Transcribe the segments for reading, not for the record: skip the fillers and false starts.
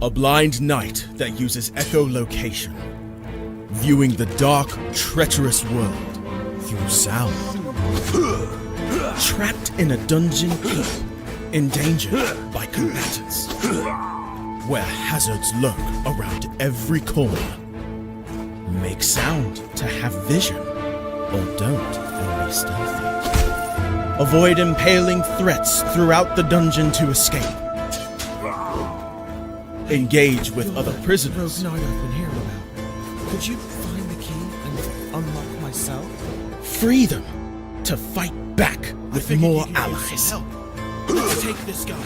A blind knight that uses echolocation, viewing the dark, treacherous world through sound. Trapped in a dungeon keep, endangered by combatants, where hazards lurk around every corner. Make sound to have vision, or don't and be stealthy. Avoid impaling threats throughout the dungeon to escape. Engage with other prisoners. Rogue Knight I've been hearing about. Could you find the key and unlock my cell? Free them to fight back with more allies. Let's take this guy.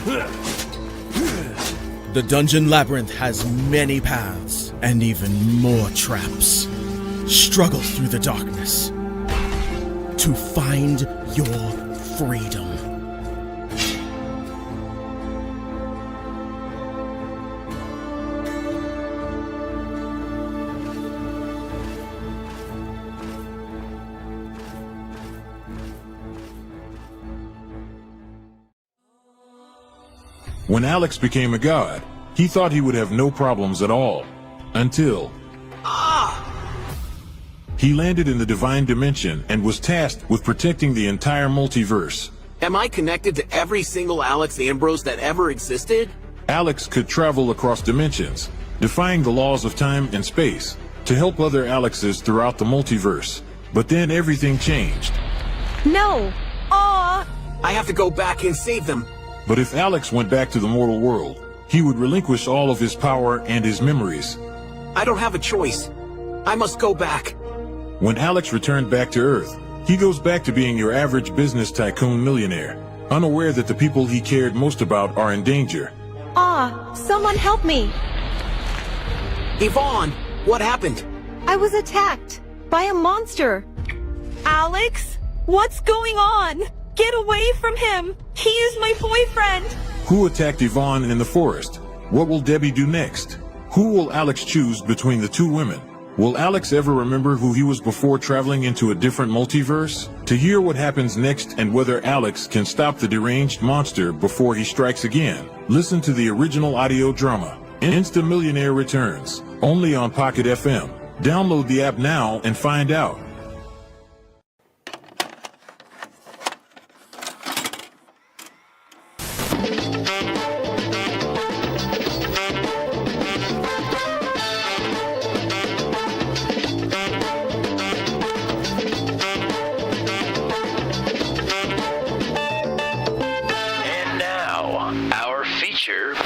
The dungeon labyrinth has many paths and even more traps. Struggle through the darkness to find your freedom. When Alex became a god, he thought he would have no problems at all. Until... He landed in the Divine Dimension and was tasked with protecting the entire multiverse. Am I connected to every single Alex Ambrose that ever existed? Alex could travel across dimensions, defying the laws of time and space, to help other Alexes throughout the multiverse. But then everything changed. No! Aw! I have to go back and save them. But if Alex went back to the mortal world, he would relinquish all of his power and his memories. I don't have a choice. I must go back. When Alex returned back to Earth, he goes back to being your average business tycoon millionaire, unaware that the people he cared most about are in danger. Someone help me! Yvonne, what happened? I was attacked by a monster. Alex? What's going on? Get away from him! He is my boyfriend! Who attacked Yvonne in the forest? What will Debbie do next? Who will Alex choose between the two women? Will Alex ever remember who he was before traveling into a different multiverse? To hear what happens next and whether Alex can stop the deranged monster before he strikes again, listen to the original audio drama, Insta Millionaire Returns, only on Pocket FM. Download the app now and find out.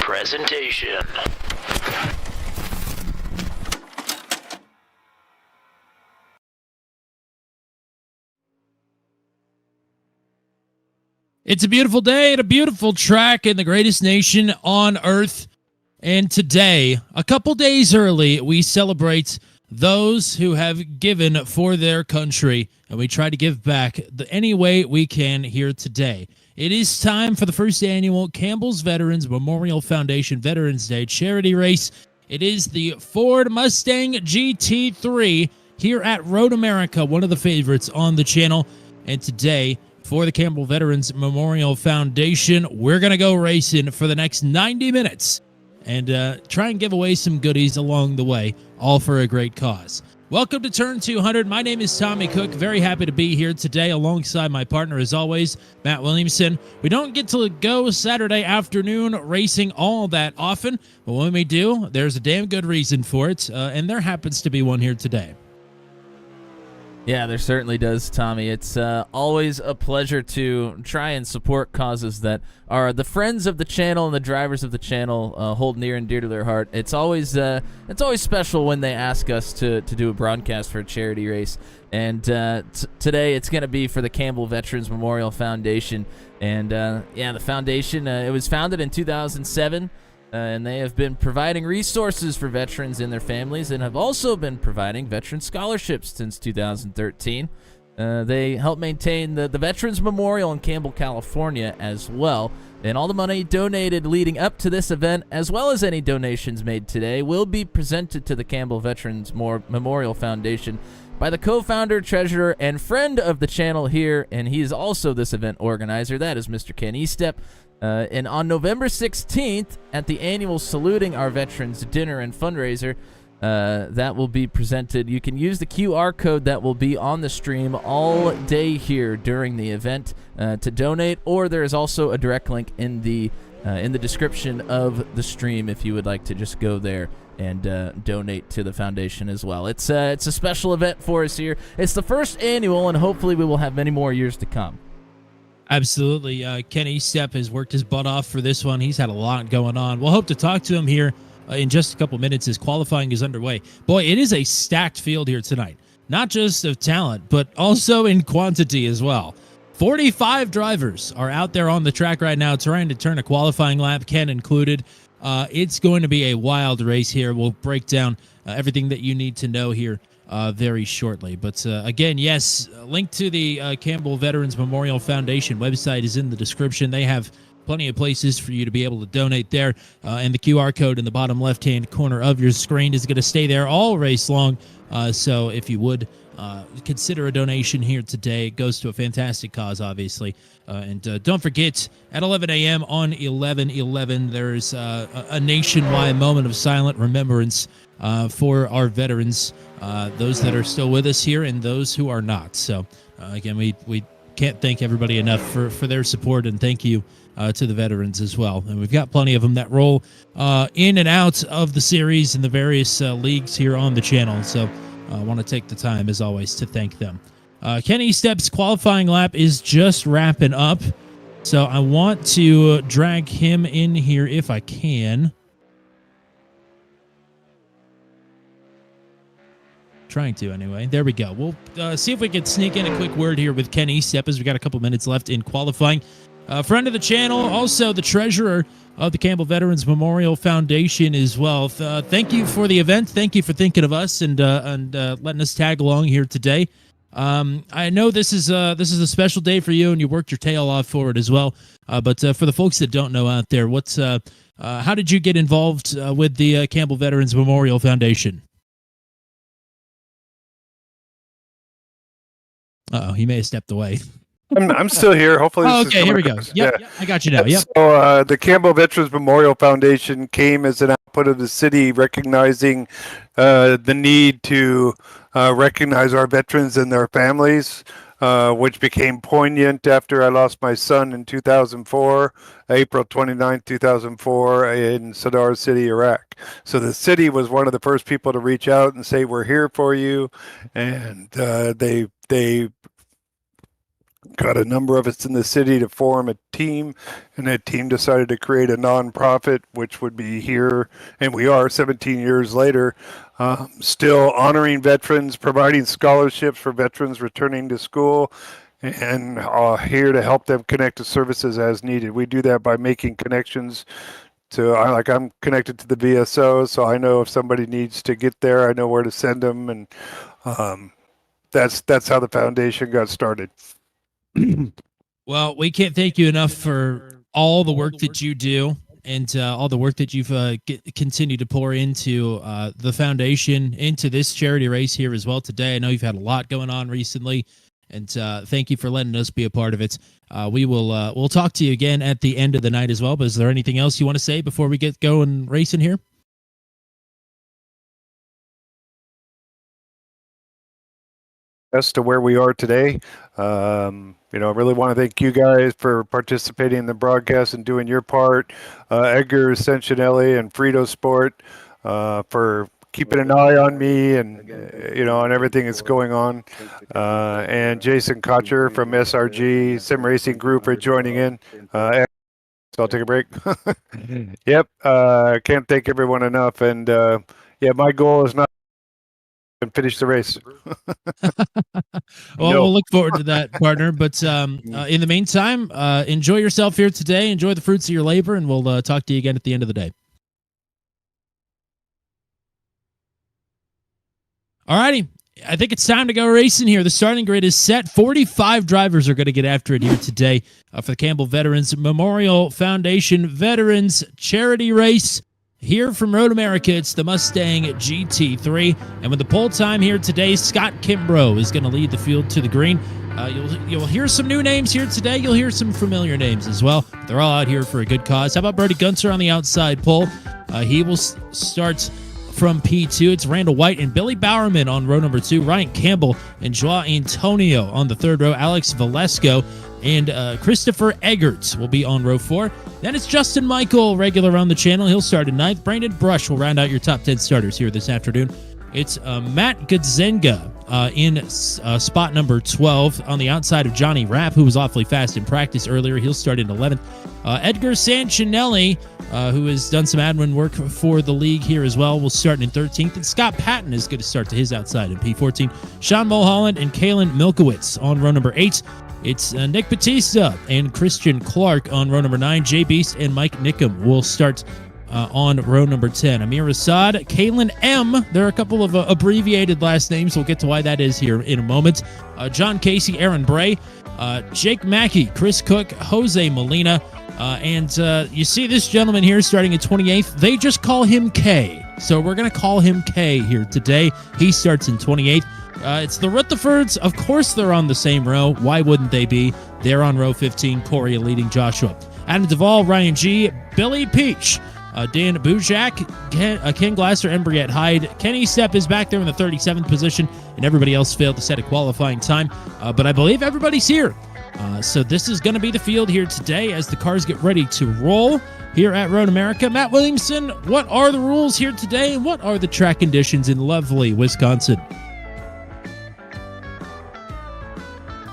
Presentation. It's a beautiful day and a beautiful track in the greatest nation on earth. And today, a couple days early, we celebrate those who have given for their country, and we try to give back any way we can here today. It is time for the first annual Campbell's Veterans Memorial Foundation Veterans Day charity race. It is the Ford Mustang GT3 here at Road America, one of the favorites on the channel. And today, for the Campbell Veterans Memorial Foundation, we're going to go racing for the next 90 minutes and try and give away some goodies along the way, all for a great cause. Welcome to Turn 200. My name is Tommy Cook. Very happy to be here today alongside my partner, as always, Matt Williamson. We don't get to go Saturday afternoon racing all that often, but when we do, there's a damn good reason for it, and there happens to be one here today. Yeah, there certainly does, Tommy. It's always a pleasure to try and support causes that are the friends of the channel and the drivers of the channel hold near and dear to their heart. It's always special when they ask us to do a broadcast for a charity race. And today it's going to be for the Campbell Veterans Memorial Foundation. And the foundation, it was founded in 2007. And they have been providing resources for veterans and their families and have also been providing veteran scholarships since 2013. They help maintain the Veterans Memorial in Campbell, California as well. And all the money donated leading up to this event, as well as any donations made today, will be presented to the Campbell Veterans Memorial Foundation by the co-founder, treasurer, and friend of the channel here, and he is also this event organizer. That is Mr. Ken Estep. And on November 16th, at the annual Saluting Our Veterans dinner and fundraiser, that will be presented. You can use the QR code that will be on the stream all day here during the event to donate, or there is also a direct link in the description of the stream if you would like to just go there and donate to the foundation as well. It's a special event for us here. It's the first annual, and hopefully we will have many more years to come. Absolutely. Kenny Stepp has worked his butt off for this one. He's had a lot going on. We'll hope to talk to him here in just a couple minutes as qualifying is underway. Boy, it is a stacked field here tonight. Not just of talent, but also in quantity as well. 45 drivers are out there on the track right now trying to turn a qualifying lap, Ken included. It's going to be a wild race here. We'll break down everything that you need to know here very shortly. But again, yes, a link to the Campbell Veterans Memorial Foundation website is in the description. They have plenty of places for you to be able to donate there. And the QR code in the bottom left-hand corner of your screen is going to stay there all race long. So if you would consider a donation here today, it goes to a fantastic cause, obviously. And don't forget, at 11 a.m. on 11/11, there's a nationwide moment of silent remembrance for our veterans, those that are still with us here and those who are not. So, again, we can't thank everybody enough for their support, and thank you to the veterans as well. And we've got plenty of them that roll in and out of the series and the various leagues here on the channel. So I want to take the time, as always, to thank them. Kenny Stepp's qualifying lap is just wrapping up, so I want to drag him in here if I can. Trying to, anyway. There we go. We'll see if we can sneak in a quick word here with Kenny Stepp as we got a couple minutes left in qualifying. Friend of the channel, also the treasurer of the Campbell Veterans Memorial Foundation as well. Thank you for the event. Thank you for thinking of us and letting us tag along here today. I know this is a special day for you, and you worked your tail off for it as well. But for the folks that don't know out there, how did you get involved with the Campbell Veterans Memorial Foundation? Uh-oh, he may have stepped away. I'm still here. Hopefully, Oh, this is okay, here we go. across. Yep, I got you now. Yep. So the Campbell Veterans Memorial Foundation came as an output of the city recognizing the need to recognize our veterans and their families, which became poignant after I lost my son in 2004, April 29, 2004, in Sadr City, Iraq. So the city was one of the first people to reach out and say, we're here for you. And they got a number of us in the city to form a team, and that team decided to create a nonprofit, which would be here, and we are 17 years later, still honoring veterans, providing scholarships for veterans returning to school, and here to help them connect to services as needed. We do that by making connections to, like, I'm connected to the VSO, so I know if somebody needs to get there, I know where to send them, and that's how the foundation got started. Well, we can't thank you enough for all the work that you do and all the work that you've continued to pour into the foundation, into this charity race here as well today. I know you've had a lot going on recently, and thank you for letting us be a part of it. We'll talk to you again at the end of the night as well, but is there anything else you want to say before we get going racing here? As to where we are today. I really want to thank you guys for participating in the broadcast and doing your part. Edgar Sentinelli and Frito Sport for keeping an eye on me and on everything that's going on. And Jason Kocher from SRG Sim Racing Group for joining in. So I'll take a break. Yep. Can't thank everyone enough. And my goal is not and finish the race. Well, we'll look forward to that, partner. But in the meantime, enjoy yourself here today. Enjoy the fruits of your labor, and we'll talk to you again at the end of the day. All righty. I think it's time to go racing here. The starting grid is set. 45 drivers are going to get after it here today for the Campbell Veterans Memorial Foundation Veterans Charity Race. Here from Road America, it's the Mustang GT3. And with the pole time here today, Scott Kimbrough is going to lead the field to the green. You'll hear some new names here today. You'll hear some familiar names as well. They're all out here for a good cause. How about Brody Gunter on the outside pole? He will start from P2. It's Randall White and Billy Bowerman on row number 2. Ryan Campbell and Joao Antonio on the 3rd row. Alex Valesco and Christopher Eggerts will be on row 4. Then it's Justin Michael, regular on the channel. He'll start at 9th. Brandon Brush will round out your top 10 starters here this afternoon. It's Matt Gudzenga in spot number 12 on the outside of Johnny Rapp, who was awfully fast in practice earlier. He'll start in 11th. Edgar Sanchinelli, who has done some admin work for the league here as well, will start in 13th. And Scott Patton is going to start to his outside in P14. Sean Mulholland and Kalen Milkowitz on row number 8. It's Nick Batista and Christian Clark on row number 9. Jay Beast and Mike Nickum will start on row number 10. Amir Assad, Kalen M. There are a couple of abbreviated last names. We'll get to why that is here in a moment. John Casey, Aaron Bray, Jake Mackey, Chris Cook, Jose Molina, and you see this gentleman here starting at 28th. They just call him K. So we're going to call him K here today. He starts in 28th. It's the Rutherfords. Of course they're on the same row. Why wouldn't they be? They're on row 15. Corey leading Joshua. Adam Duvall, Ryan G., Billy Peach, Dan Bujak, Ken Glasser, and Briette Hyde. Kenny Stepp is back there in the 37th position, and everybody else failed to set a qualifying time. But I believe everybody's here. So this is going to be the field here today as the cars get ready to roll here at Road America. Matt Williamson, what are the rules here today, and what are the track conditions in lovely Wisconsin?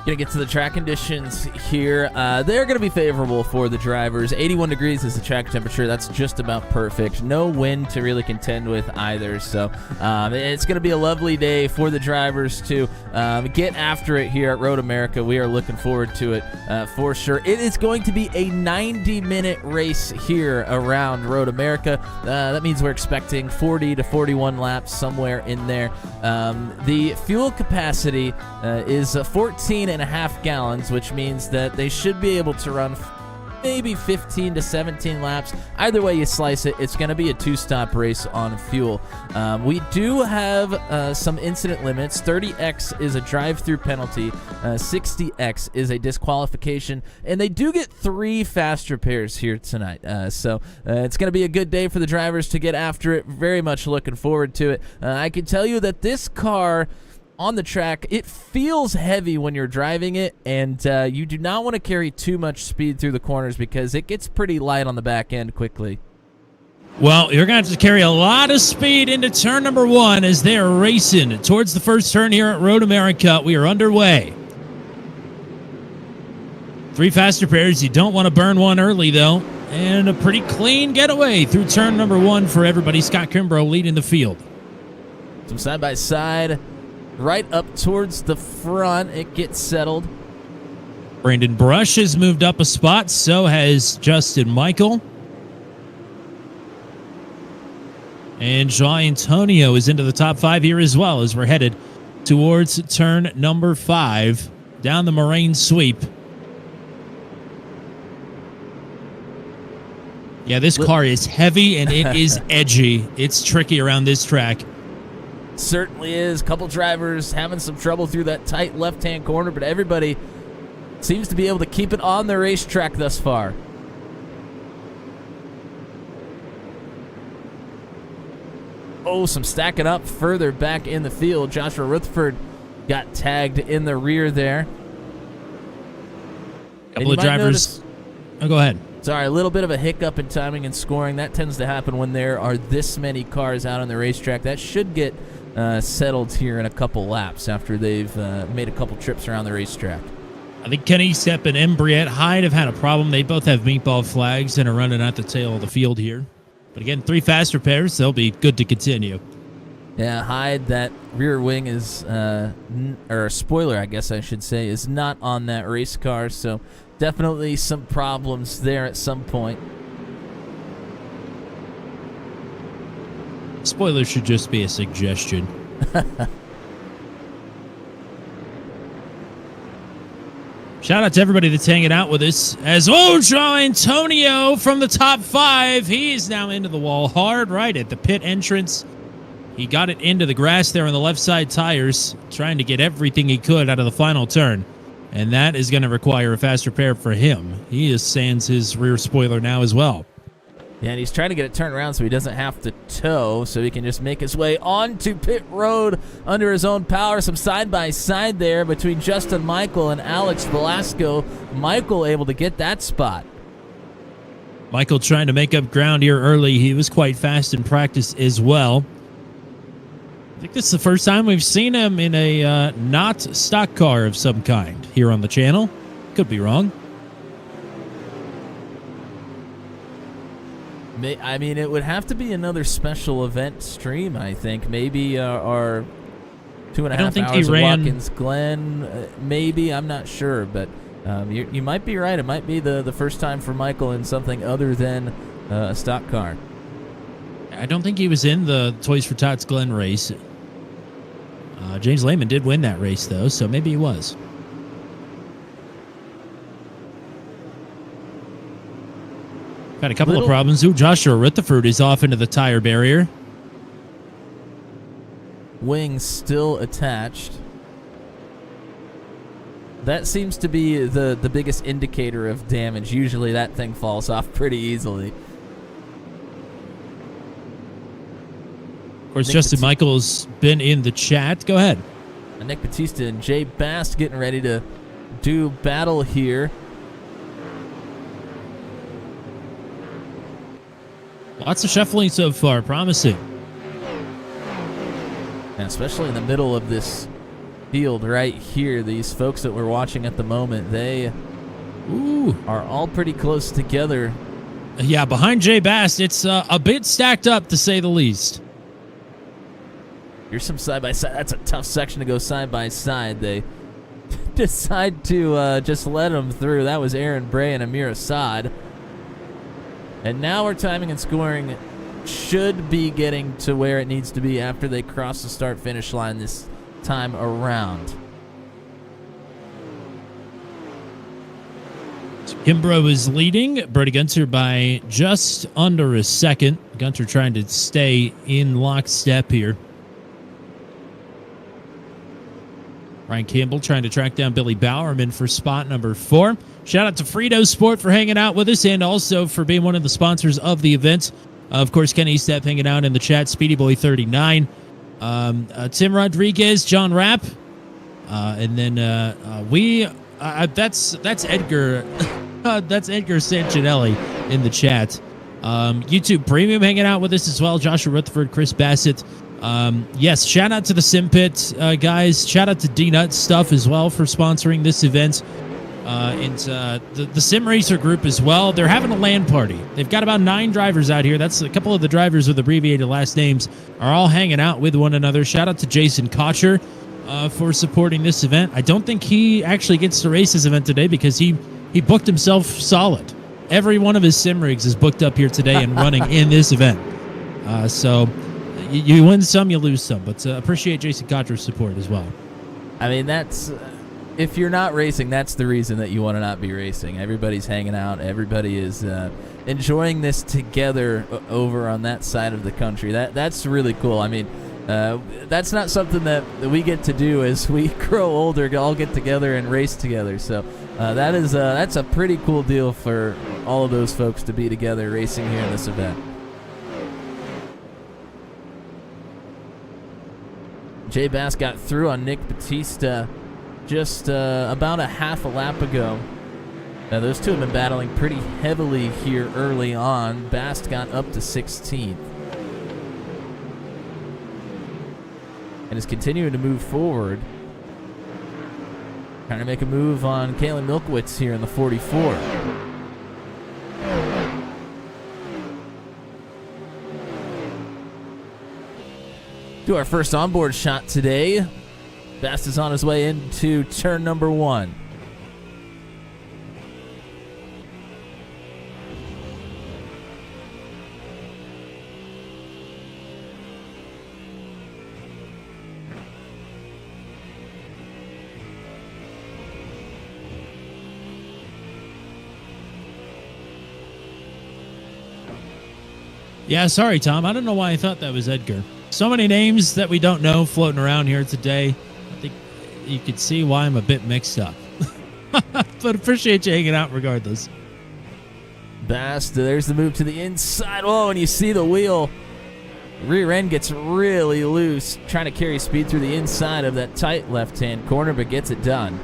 Gonna get to the track conditions here. They're gonna be favorable for the drivers. 81 degrees is the track temperature. That's just about perfect. No wind to really contend with either. So it's gonna be a lovely day for the drivers to get after it here at Road America. We are looking forward to it for sure. It is going to be a 90-minute race here around Road America. That means we're expecting 40 to 41 laps somewhere in there. The fuel capacity is 14.5 gallons, which means that they should be able to run maybe 15 to 17 laps. Either way you slice it, it's going to be a two-stop race on fuel. We do have some incident limits. 30x is a drive-through penalty. 60x is a disqualification, and they do get 3 fast repairs here tonight. So it's going to be a good day for the drivers to get after it. Very much looking forward to it. I can tell you that this car on the track, it feels heavy when you're driving it, and you do not want to carry too much speed through the corners because it gets pretty light on the back end quickly. Well, you're going to have to carry a lot of speed into turn number 1 as they are racing towards the first turn here at Road America. We are underway. 3 fast repairs. You don't want to burn one early, though. And a pretty clean getaway through turn number 1 for everybody. Scott Kimbrough leading the field. Some side-by-side. Right up towards the front, it gets settled. Brandon Brush has moved up a spot. So has Justin Michael. And Joao Antonio is into the top 5 here as well as we're headed towards turn number 5 down the Moraine sweep. Yeah, this car is heavy and it is edgy. It's tricky around this track. Certainly is. Couple drivers having some trouble through that tight left-hand corner, but everybody seems to be able to keep it on the racetrack thus far. Oh, some stacking up further back in the field. Joshua Rutherford got tagged in the rear there. Couple of drivers. Go ahead. Sorry, a little bit of a hiccup in timing and scoring. That tends to happen when there are this many cars out on the racetrack. That should get settled here in a couple laps after they've made a couple trips around the racetrack. I think Kenny Stepp and Briette Hyde have had a problem. They both have meatball flags and are running at the tail of the field here. But again, 3 fast repairs. They'll be good to continue. Yeah, Hyde, that rear wing is, or spoiler, I guess I should say, is not on that race car. So definitely some problems there at some point. Spoilers should just be a suggestion. Shout out to everybody that's hanging out with us. As Joao Antonio from the top 5. He is now into the wall hard right at the pit entrance. He got it into the grass there on the left side tires, trying to get everything he could out of the final turn. and that is going to require a fast repair for him. He is sans his rear spoiler now as well. Yeah, and he's trying to get it turned around so he doesn't have to tow, so he can just make his way onto pit road under his own power. Some side-by-side there between Justin Michael and Alex Velasco. Michael able to get that spot. Michael trying to make up ground here early. He was quite fast in practice as well. I think this is the first time we've seen him in a not stock car of some kind here on the channel. Could be wrong. I mean, it would have to be another special event stream, I think. Maybe our 2.5 hours of Watkins Glen, maybe. I'm not sure, but you might be right. It might be the first time for Michael in something other than a stock car. I don't think he was in the Toys for Tots Glen race. James Lehman did win that race, though, so maybe he was. Got a couple of problems. Ooh, Joshua Rutherford is off into the tire barrier. Wing still attached. That seems to be the biggest indicator of damage. Usually that thing falls off pretty easily. Of course, Justin Michael's been in the chat. Go ahead. Nick Batista and Jay Bast getting ready to do battle here. Lots of shuffling so far. Promising. And especially in the middle of this field right here, these folks that we're watching at the moment, they are all pretty close together. Yeah, behind Jay Bast, it's a bit stacked up, to say the least. Here's some side-by-side. That's a tough section to go side-by-side. They decide to just let them through. That was Aaron Bray and Amir Assad. And now our timing and scoring should be getting to where it needs to be after they cross the start-finish line this time around. Kimbrough is leading Brody Gunter by just under a second. Gunter trying to stay in lockstep here. Ryan Campbell trying to track down Billy Bowerman for spot number 4. Shout out to Frito Sport for hanging out with us and also for being one of the sponsors of the event. Of course, Kenny Stepp hanging out in the chat. Speedy Boy 39. Tim Rodriguez, John Rapp. And then that's Edgar. That's Edgar Sancinelli in the chat. YouTube Premium hanging out with us as well. Joshua Rutherford, Chris Bassett. Yes, shout out to the Sim Pit guys. Shout out to D-Nut Stuff as well for sponsoring this event. And the Sim Racer group as well. They're having a LAN party. They've got about 9 drivers out here. That's a couple of the drivers with abbreviated last names are all hanging out with one another. Shout out to Jason Kocher for supporting this event. I don't think he actually gets to race this event today because he booked himself solid. Every one of his sim rigs is booked up here today and running in this event. So you win some, you lose some. But appreciate Jason Kocher's support as well. I mean, that's... if you're not racing, that's the reason that you want to not be racing. Everybody's hanging out. Everybody is enjoying this together over on that side of the country. That's really cool. I mean, that's not something that we get to do as we grow older, all get together and race together. So that's a pretty cool deal for all of those folks to be together racing here in this event. Jay Bass got through on Nick Batista just about a half a lap ago. Now, those two have been battling pretty heavily here early on. Bast got up to 16th. And is continuing to move forward. Trying to make a move on Kalen Milkowitz here in the 44. Do our first onboard shot today. Bast is on his way into turn number 1. Yeah, sorry, Tom. I don't know why I thought that was Edgar. So many names that we don't know floating around here today. I think you could see why I'm a bit mixed up. But appreciate you hanging out regardless. Bast, there's the move to the inside. Oh, and you see the wheel. Rear end gets really loose, trying to carry speed through the inside of that tight left-hand corner, but gets it done.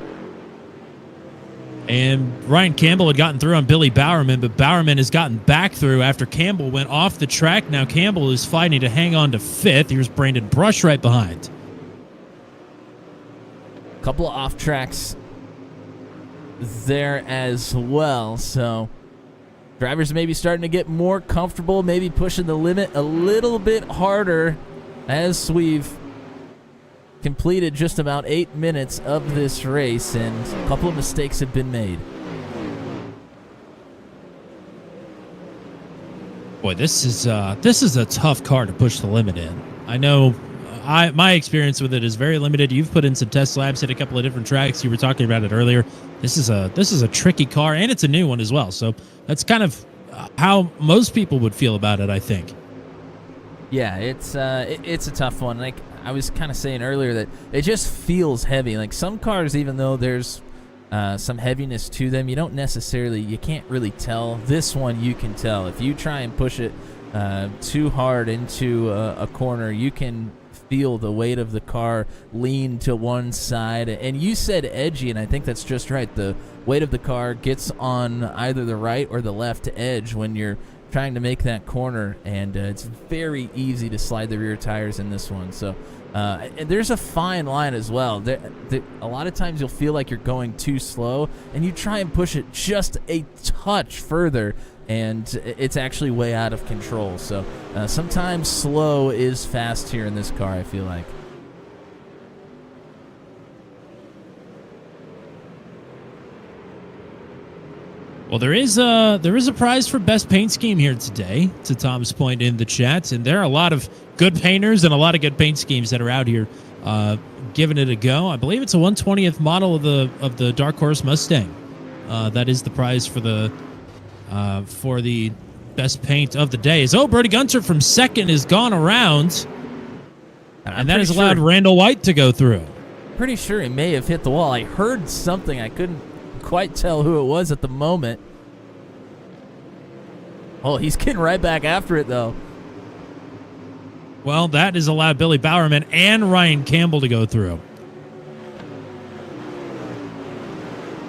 And Ryan Campbell had gotten through on Billy Bowerman, but Bowerman has gotten back through after Campbell went off the track. Now Campbell is fighting to hang on to fifth. Here's Brandon Brush right behind. Couple of off tracks there as well, so drivers may be starting to get more comfortable, maybe pushing the limit a little bit harder as we've completed just about 8 minutes of this race, and a couple of mistakes have been made. Boy, this is a tough car to push the limit in. I know my experience with it is very limited. You've put in some test labs at a couple of different tracks. You were talking about it earlier. This is a tricky car, and it's a new one as well. So that's kind of how most people would feel about it, I think. Yeah, it's a tough one. Like I was kind of saying earlier, that it just feels heavy. Like some cars, even though there's some heaviness to them, you can't really tell. This one you can tell. If you try and push it too hard into a corner, you can feel the weight of the car lean to one side. And you said edgy, and I think that's just right. The weight of the car gets on either the right or the left edge when you're trying to make that corner, and it's very easy to slide the rear tires in this one. So and there's a fine line as well. A lot of times you'll feel like you're going too slow, and you try and push it just a touch further, and it's actually way out of control. So sometimes slow is fast here in this car, I feel like. Well, there is a prize for best paint scheme here today, to Tom's point in the chat, and there are a lot of good painters and a lot of good paint schemes that are out here giving it a go. I believe it's a 1/20th model of the Dark Horse Mustang. That is the prize for the best paint of the day. Brody Gunter from second has gone around, and that has allowed Randall White to go through. Pretty sure he may have hit the wall. I heard something. I couldn't quite tell who it was at the moment. Oh, he's getting right back after it, though. Well, that has allowed Billy Bowerman and Ryan Campbell to go through.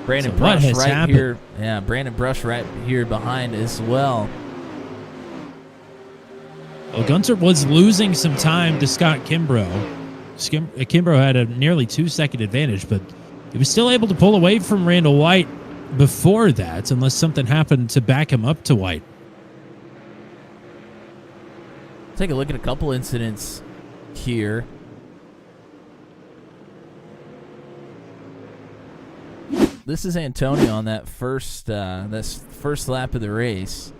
Brandon Brush right here. Yeah, Brandon Brush right here behind as well. Well, Gunter was losing some time to Scott Kimbrough. Kimbrough had a nearly 2-second advantage, but he was still able to pull away from Randall White before that, unless something happened to back him up to White. Take a look at a couple incidents here. This is Antonio on that first lap of the race.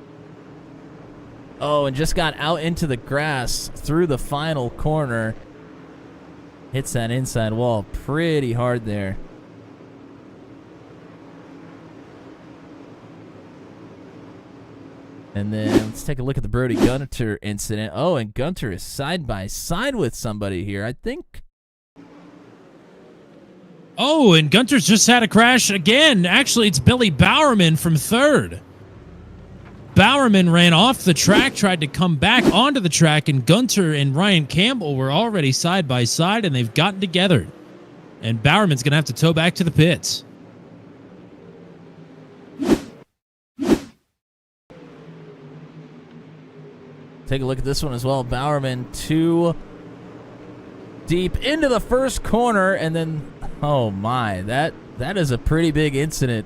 Oh, and just got out into the grass through the final corner. Hits that inside wall pretty hard there. And then let's take a look at the Brody Gunter incident. Oh, and Gunter is side by side with somebody here, I think. Oh, and Gunter's just had a crash again. Actually, it's Billy Bowerman from third. Bowerman ran off the track, tried to come back onto the track, and Gunter and Ryan Campbell were already side by side, and they've gotten together. And Bowerman's going to have to tow back to the pits. Take a look at this one as well. Bowerman too deep into the first corner, and then, oh my, that is a pretty big incident.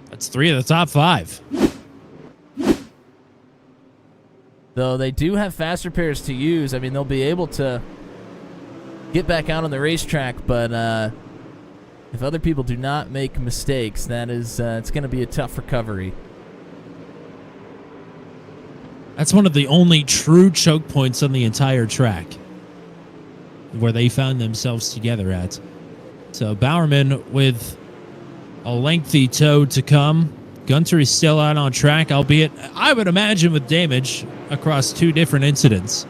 That's 3 of the top 5. Though they do have faster pairs to use. I mean, they'll be able to get back out on the racetrack, but if other people do not make mistakes, that is it's going to be a tough recovery. That's one of the only true choke points on the entire track where they found themselves together at. So Bowerman with a lengthy tow to come. Gunter is still out on track, albeit I would imagine with damage across 2 different incidents.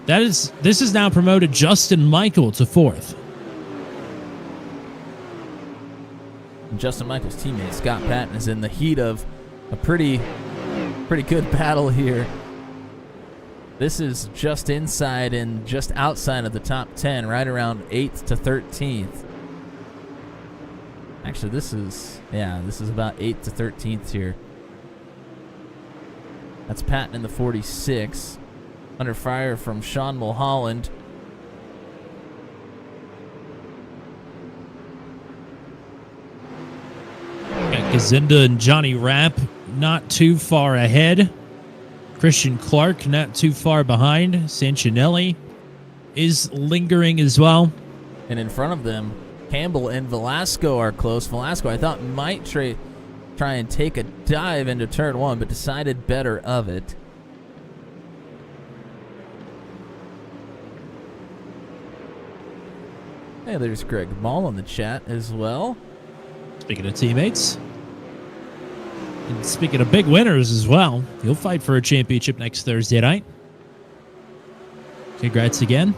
This is now promoted Justin Michael to 4th. Justin Michaels' teammate Scott Patton is in the heat of a pretty good battle here. This is just inside and just outside of the top 10, right around 8th to 13th. Actually, this is about 8th to 13th here. That's Patton in the 46. Under fire from Sean Mulholland. Got Gazinda and Johnny Rapp not too far ahead. Christian Clark not too far behind. Sancinelli is lingering as well. And in front of them, Campbell and Velasco are close. Velasco, I thought, might try and take a dive into turn one, but decided better of it. Hey, there's Greg Ball in the chat as well. Speaking of teammates. And speaking of big winners as well, you'll fight for a championship next Thursday night. Congrats again.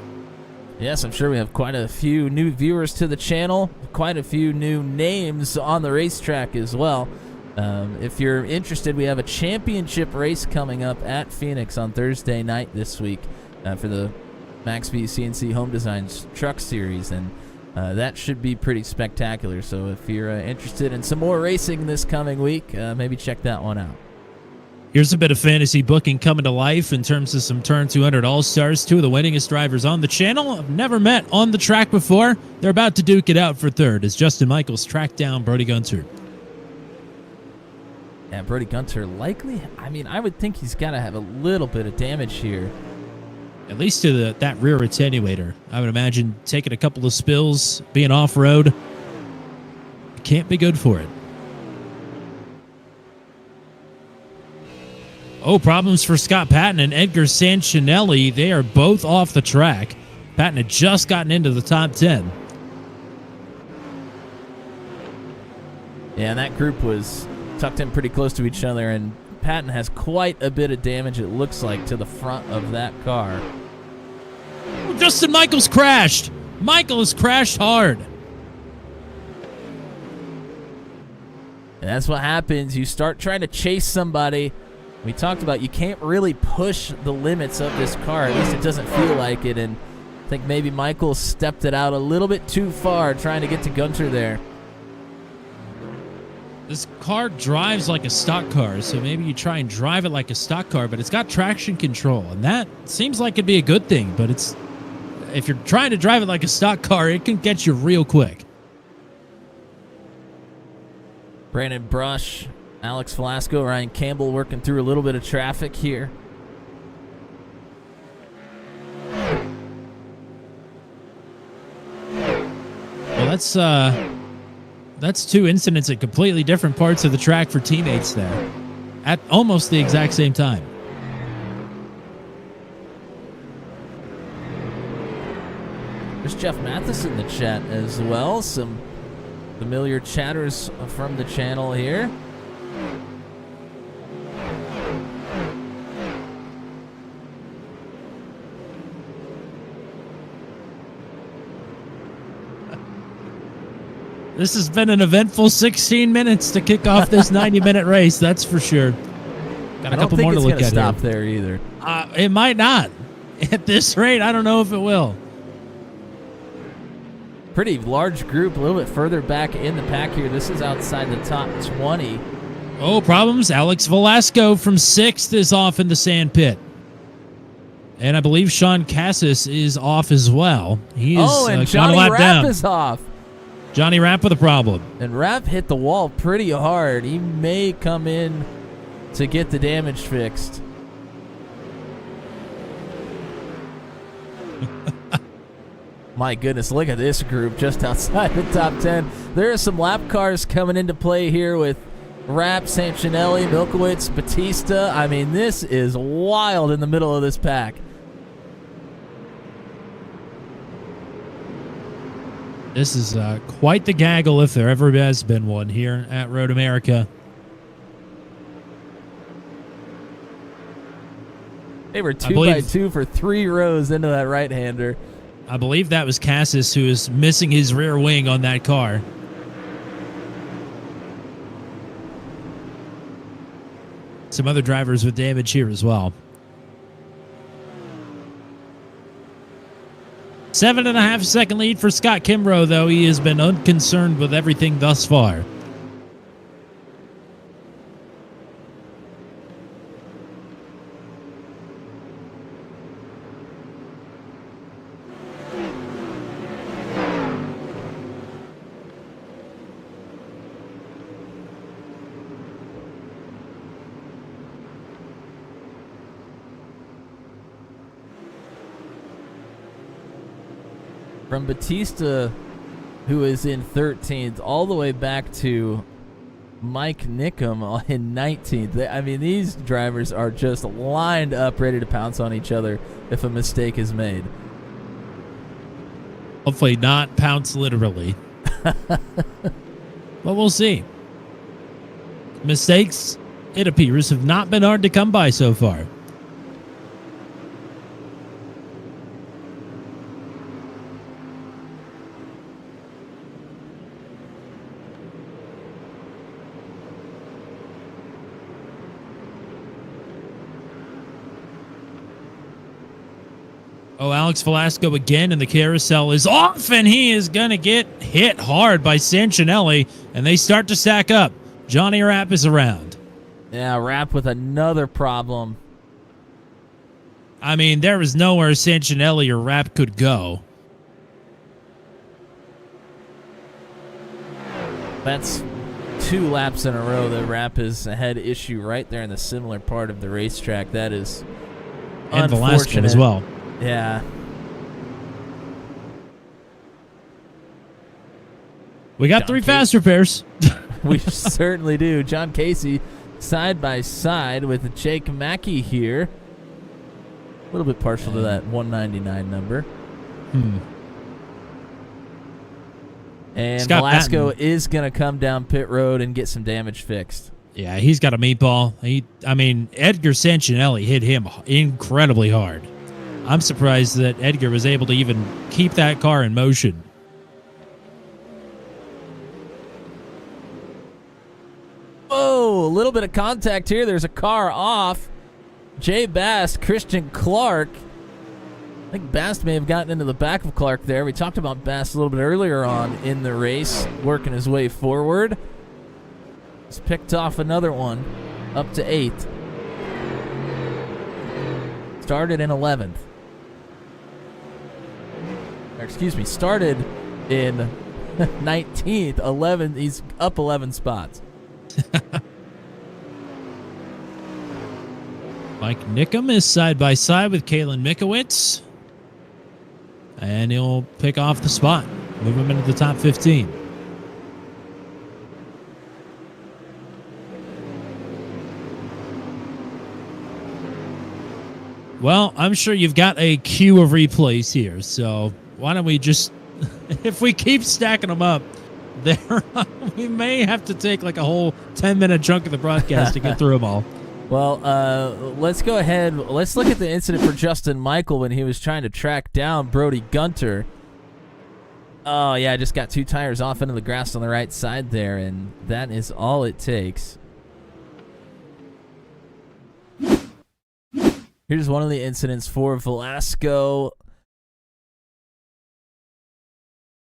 Yes, I'm sure we have quite a few new viewers to the channel, quite a few new names on the racetrack as well. If you're interested, we have a championship race coming up at Phoenix on Thursday night this week for the MaxV CNC Home Designs Truck Series, and that should be pretty spectacular. So if you're interested in some more racing this coming week, maybe check that one out. Here's a bit of fantasy booking coming to life in terms of some Turn 200 All-Stars. Two of the winningest drivers on the channel have never met on the track before. They're about to duke it out for third as Justin Michaels tracked down Brody Gunter. Yeah, Brody Gunter likely, I would think he's got to have a little bit of damage here. At least to that rear attenuator. I would imagine taking a couple of spills, being off-road, can't be good for it. Oh, problems for Scott Patton and Edgar Sancinelli. They are both off the track. Patton had just gotten into the top 10. Yeah, and that group was tucked in pretty close to each other, and Patton has quite a bit of damage, it looks like, to the front of that car. Justin Michaels crashed. Michaels crashed hard. And that's what happens. You start trying to chase somebody. We talked about you can't really push the limits of this car. At least it doesn't feel like it. And I think maybe Michaels stepped it out a little bit too far trying to get to Gunter there. This car drives like a stock car, so maybe you try and drive it like a stock car, but it's got traction control, and that seems like it'd be a good thing, but if you're trying to drive it like a stock car, it can get you real quick. Brandon Brush, Alex Velasco, Ryan Campbell working through a little bit of traffic here. Well, that's two incidents at completely different parts of the track for teammates there at almost the exact same time. There's Jeff Mathis in the chat as well. Some familiar chatters from the channel here. This has been an eventful 16 minutes to kick off this 90-minute race, that's for sure. Got a couple more to look at. I don't think it's going to stop there either. It might not. At this rate, I don't know if it will. Pretty large group, a little bit further back in the pack here. This is outside the top 20. Oh, problems. Alex Velasco from 6th is off in the sand pit. And I believe Sean Cassis is off as well. He is and Johnny Rapp is off. Johnny Rapp with a problem. And Rapp hit the wall pretty hard. He may come in to get the damage fixed. My goodness, look at this group just outside the top 10. There are some lap cars coming into play here with Rapp, Sancinelli, Milkowitz, Batista. I mean, this is wild in the middle of this pack. This is quite the gaggle if there ever has been one here at Road America. They were 2x2 for 3 rows into that right-hander. I believe that was Cassis who is missing his rear wing on that car. some other drivers with damage here as well. 7.5 second lead for Scott Kimbrough, though. He has been unconcerned with everything thus far. From Batista, who is in 13th, all the way back to Mike Nickum in 19th. I mean, these drivers are just lined up, ready to pounce on each other if a mistake is made. Hopefully not pounce literally. But we'll see. Mistakes, it appears, have not been hard to come by so far. Oh, Alex Velasco again, and the carousel is off, and he is going to get hit hard by Sancinelli, and they start to stack up. Johnny Rapp is around. Yeah, Rapp with another problem. I mean, there is nowhere Sancinelli or Rapp could go. That's 2 laps in a row that Rapp has had issue right there in the similar part of the racetrack. That is and unfortunate. Velasco as well. Yeah. We got John 3 Casey. fast repairs. We certainly do. John Casey side by side with Jake Mackey here. A little bit partial to that 199 number. And Scott Velasco Patton is going to come down pit road and get some damage fixed. Yeah, he's got a meatball. Edgar Sancinelli hit him incredibly hard. I'm surprised that Edgar was able to even keep that car in motion. Oh, a little bit of contact here. There's a car off. Jay Bass, Christian Clark. I think Bass may have gotten into the back of Clark there. We talked about Bass a little bit earlier on in the race, working his way forward. He's picked off another one, up to 8th. Started in 11th. Or excuse me, started in 19th, 11th. He's up 11 spots. Mike Nickum is side by side with Kalen Mikowitz. And he'll pick off the spot, move him into the top 15. Well, I'm sure you've got a queue of replays here, so why don't we just, if we keep stacking them up, there we may have to take like a whole 10-minute chunk of the broadcast to get through them all. Well, let's go ahead. Let's look at the incident for Justin Michael when he was trying to track down Brody Gunter. Oh, yeah, just got 2 tires off into the grass on the right side there, and that is all it takes. Here's one of the incidents for Velasco.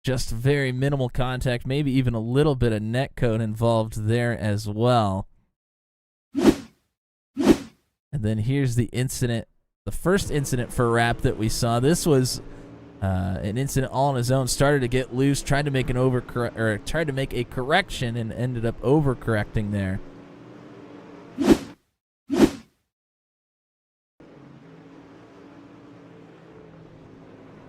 Just very minimal contact, maybe even a little bit of net code involved there as well. And then here's the incident, the first incident for Rapp that we saw. This was an incident all on his own. Started to get loose, tried to make tried to make a correction, and ended up overcorrecting there.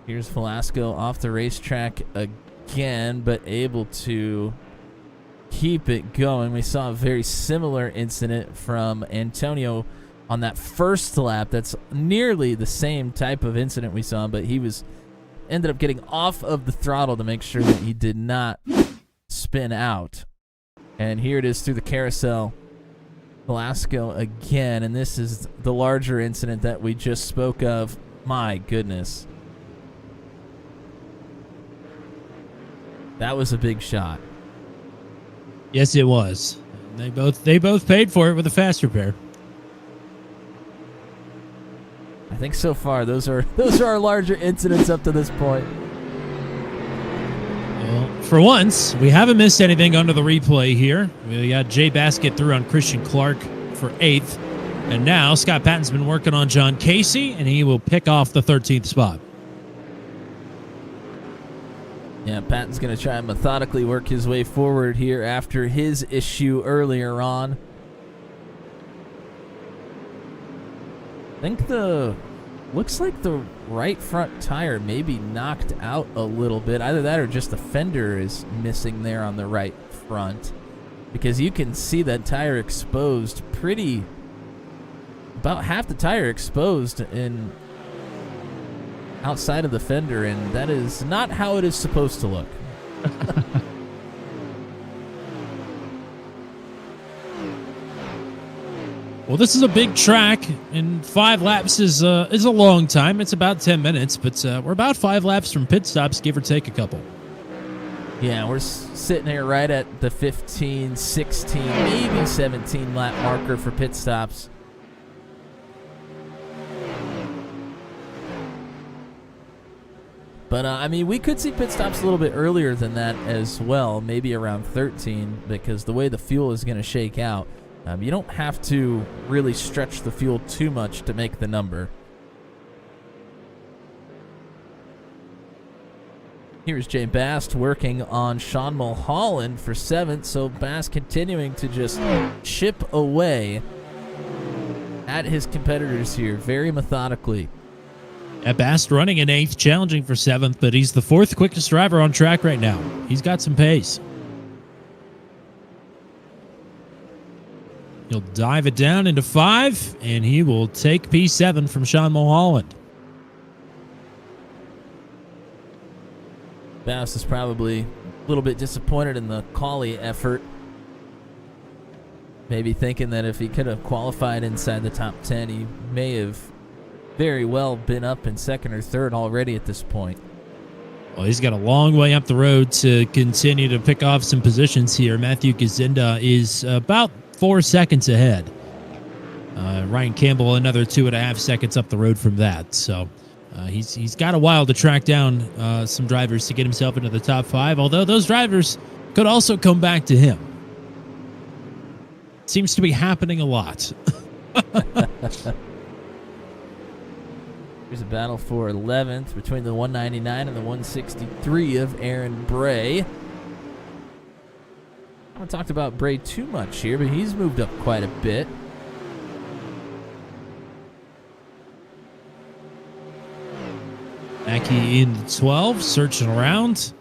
Here's Velasco off the racetrack again, but able to keep it going. We saw a very similar incident from Antonio on that first lap. That's nearly the same type of incident we saw, but he ended up getting off of the throttle to make sure that he did not spin out. And here it is through the carousel. Velasco again, and this is the larger incident that we just spoke of. My goodness. That was a big shot. Yes, it was. They both paid for it with a fast repair. think so far those are our larger incidents up to this point. Well, for once, we haven't missed anything under the replay here. We got Jay Bass get through on Christian Clark for 8th. And now Scott Patton's been working on John Casey, and he will pick off the 13th spot. Yeah, Patton's going to try and methodically work his way forward here after his issue earlier on. I think looks like the right front tire may be knocked out a little bit. Either that or just the fender is missing there on the right front, because you can see that tire exposed about half the tire exposed in outside of the fender, and that is not how it is supposed to look. Well, this is a big track, and 5 laps is a long time. It's about 10 minutes, but we're about 5 laps from pit stops, give or take a couple. Yeah, we're sitting here right at the 15, 16, maybe 17 lap marker for pit stops. But, I mean, we could see pit stops a little bit earlier than that as well, maybe around 13, because the way the fuel is going to shake out, you don't have to really stretch the fuel too much to make the number. Here's Jay Bass working on Sean Mulholland for 7th, so Bass continuing to just chip away at his competitors here very methodically. Bass running in 8th, challenging for 7th, but he's the 4th quickest driver on track right now. He's got some pace. He'll dive it down into 5, and he will take P7 from Sean Mulholland. Bass is probably a little bit disappointed in the quali effort. Maybe thinking that if he could have qualified inside the top 10, he may have very well been up in 2nd or 3rd already at this point. Well, he's got a long way up the road to continue to pick off some positions here. Matthew Gazinda is about 4 seconds ahead. Ryan Campbell another 2.5 seconds up the road from that. So he's got a while to track down some drivers to get himself into the top 5, although those drivers could also come back to him. Seems to be happening a lot. Here's a battle for 11th between the 199 and the 163 of Aaron Bray. I haven't talked about Bray too much here, but he's moved up quite a bit. Mackey in 12, searching around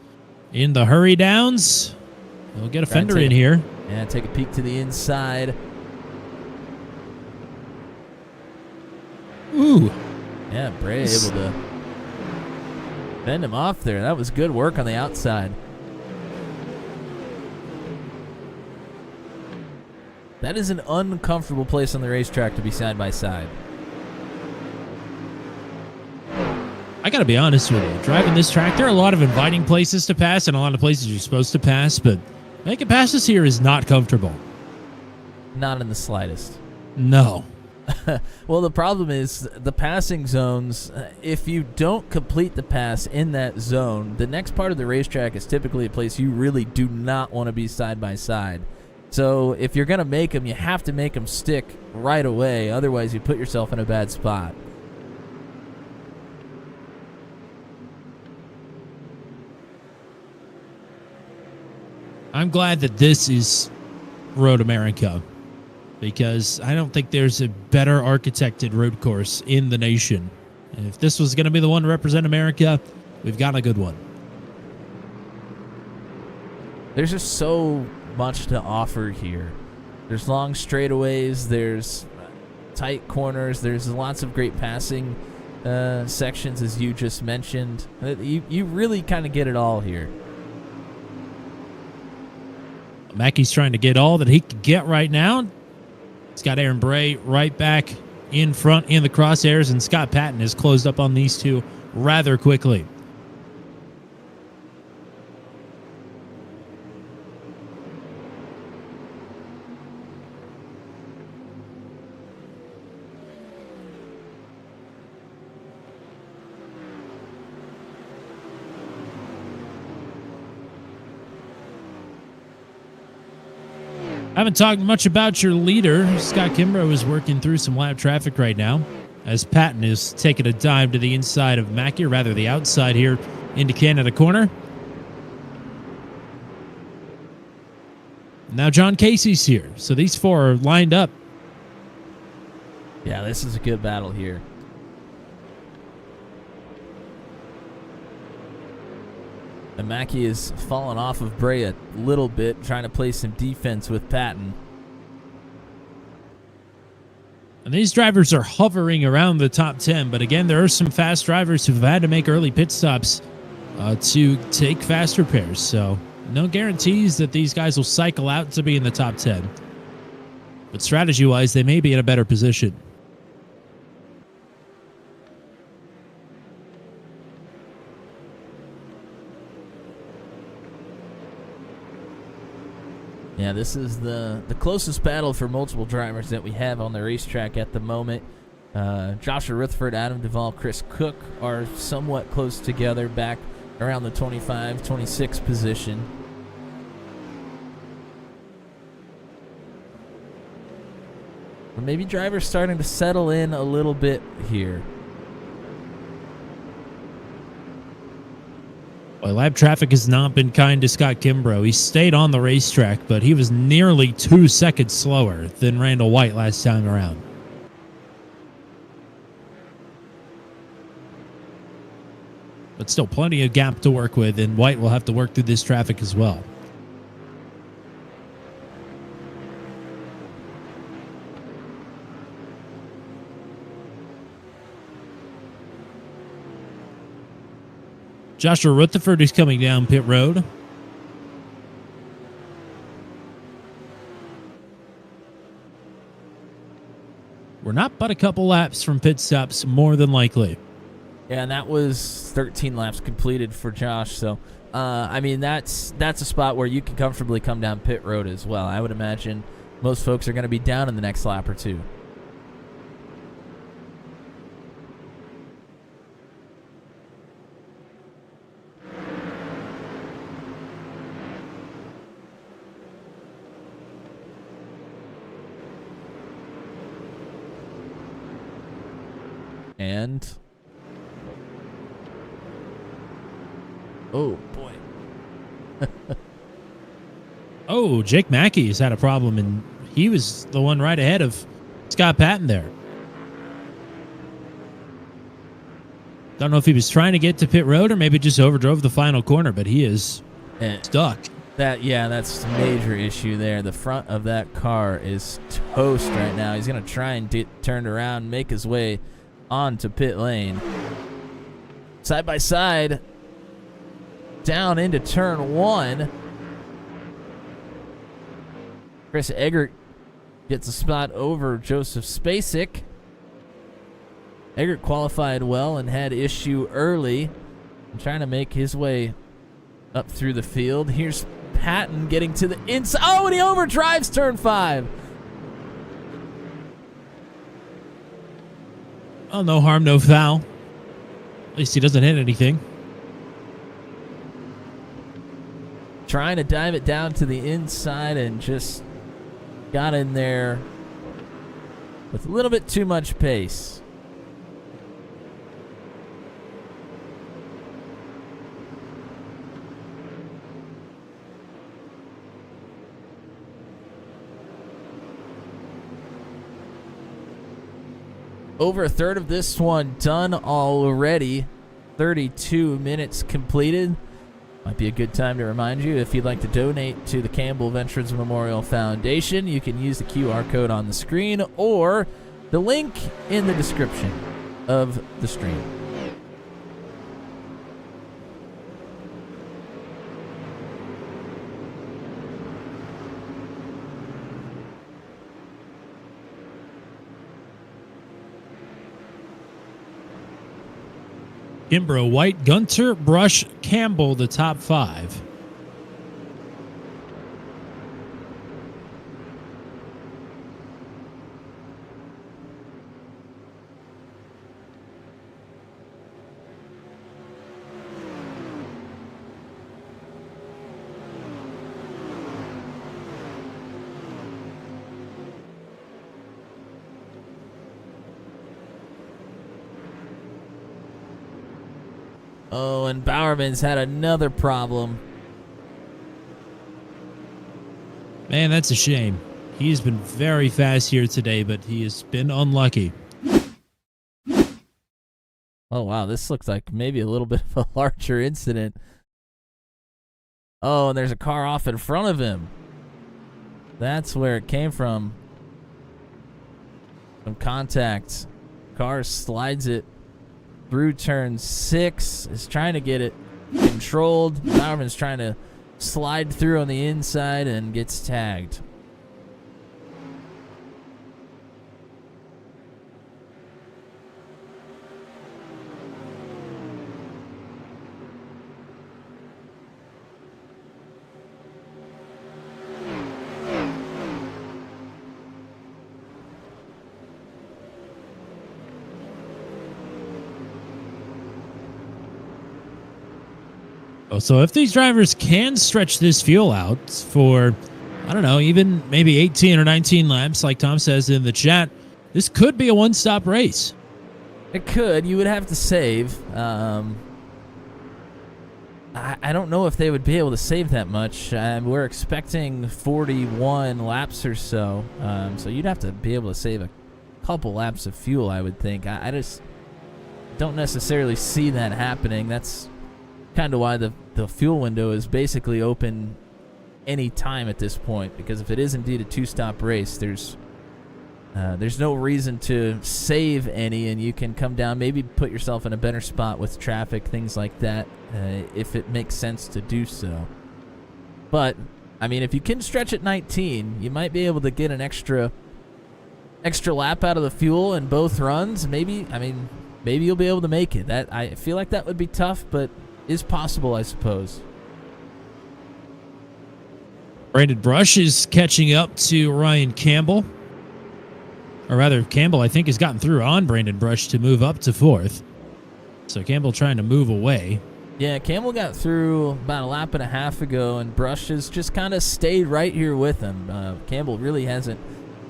in the hurry downs. We'll get a fender in here. Yeah, take a peek to the inside. Ooh. Yeah, Bray able to fend him off there. That was good work on the outside. That is an uncomfortable place on the racetrack to be side by side. I got to be honest with you. Driving this track, there are a lot of inviting places to pass and a lot of places you're supposed to pass, but making passes here is not comfortable. Not in the slightest. No. Well, the problem is the passing zones, if you don't complete the pass in that zone, the next part of the racetrack is typically a place you really do not want to be side by side. So if you're going to make them, you have to make them stick right away. Otherwise, you put yourself in a bad spot. I'm glad that this is Road America, because I don't think there's a better architected road course in the nation. And if this was going to be the one to represent America, we've got a good one. There's just so much to offer here. There's long straightaways, there's tight corners, there's lots of great passing sections, as you just mentioned. You really kind of get it all here. Mackey's trying to get all that he can get right now. He's got Aaron Bray right back in front in the crosshairs, and Scott Patton has closed up on these two rather quickly. I haven't talked much about your leader. Scott Kimbrough is working through some lap traffic right now, as Patton is taking a dive to the inside of Mackey, or rather the outside here into Canada Corner. Now John Casey's here, so these four are lined up. Yeah, this is a good battle here. And Mackey is falling off of Bray a little bit, trying to play some defense with Patton. And these drivers are hovering around the top 10, but again, there are some fast drivers who've had to make early pit stops to take fast repairs, so no guarantees that these guys will cycle out to be in the top 10. But strategy-wise, they may be in a better position. Yeah, this is the closest battle for multiple drivers that we have on the racetrack at the moment. Joshua Rutherford, Adam Duvall, Chris Cook are somewhat close together, back around the 25, 26 position. But maybe drivers starting to settle in a little bit here. Well, lap traffic has not been kind to Scott Kimbrough. He stayed on the racetrack, but he was nearly 2 seconds slower than Randall White last time around. But still plenty of gap to work with, and White will have to work through this traffic as well. Joshua Rutherford is coming down pit road. We're not but a couple laps from pit stops, more than likely. Yeah, and that was 13 laps completed for Josh. So, I mean, that's a spot where you can comfortably come down pit road as well. I would imagine most folks are going to be down in the next lap or two. And oh boy. Oh, Jake Mackey has had a problem, and he was the one right ahead of Scott Patton there. Don't know if he was trying to get to pit road or maybe just overdrove the final corner, but he is stuck. That's a major issue there. The front of that car is toast right now. He's going to try and get turned around, make his way onto pit lane. Side by side, down into turn one. Chris Eggert gets a spot over Joseph Spacek. Eggert qualified well and had issue early, trying to make his way up through the field. Here's Patton getting to the inside. Oh, and he overdrives turn 5. Oh, no harm, no foul. At least he doesn't hit anything. Trying to dive it down to the inside and just got in there with a little bit too much pace. Over a third of this one done already. 32 minutes completed. Might be a good time to remind you, if you'd like to donate to the Campbell Veterans Memorial Foundation, you can use the QR code on the screen or the link in the description of the stream. Kimbrough, White, Gunter, Brush, Campbell, the top 5. Oh, and Bowerman's had another problem. Man, that's a shame. He's been very fast here today, but he has been unlucky. Oh, wow. This looks like maybe a little bit of a larger incident. Oh, and there's a car off in front of him. That's where it came from. Some contact. Car slides it through turn 6. Is trying to get it controlled. Bowerman's trying to slide through on the inside and gets tagged. Oh, so if these drivers can stretch this fuel out for, I don't know, even maybe 18 or 19 laps, like Tom says in the chat, this could be a one-stop race. It could. You would have to save. I don't know if they would be able to save that much. We're expecting 41 laps or so. So you'd have to be able to save a couple laps of fuel, I would think. I just don't necessarily see that happening. That's kind of why the fuel window is basically open any time at this point, because if it is indeed a two-stop race, there's no reason to save any, and you can come down, maybe put yourself in a better spot with traffic, things like that, if it makes sense to do so. But I mean, if you can stretch at 19, you might be able to get an extra lap out of the fuel in both runs. Maybe you'll be able to make it. That, I feel like that would be tough, but is possible, I suppose. Brandon Brush is catching up to Ryan Campbell. Or rather, Campbell, I think, has gotten through on Brandon Brush to move up to 4th. So Campbell trying to move away. Yeah, Campbell got through about a lap and a half ago, and Brush has just kind of stayed right here with him. Campbell really hasn't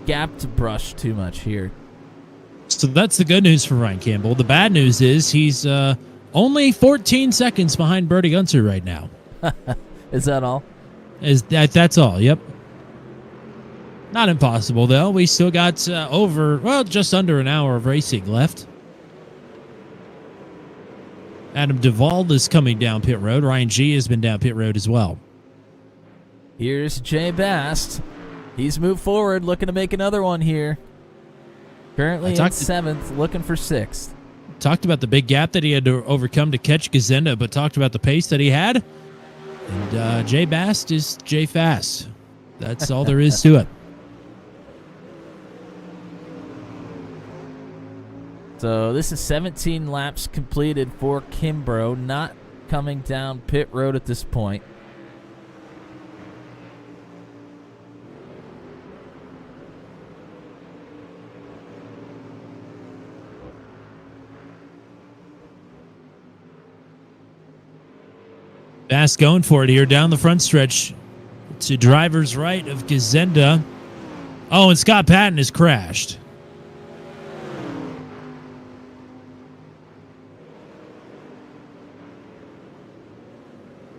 gapped Brush too much here. So that's the good news for Ryan Campbell. The bad news is he's only 14 seconds behind Bertie Gunter right now. Is that all? That's all, yep. Not impossible, though. We still got just under an hour of racing left. Adam Duvall is coming down pit road. Ryan G has been down pit road as well. Here's Jay Bast. He's moved forward, looking to make another one here. Currently in 7th, looking for 6th. Talked about the big gap that he had to overcome to catch Gazenda, but talked about the pace that he had. And Jay Bast is Jay Fast. That's all there is to it. So this is 17 laps completed for Kimbrough, not coming down pit road at this point. Fast going for it here down the front stretch to driver's right of Gazenda. Oh, and Scott Patton has crashed.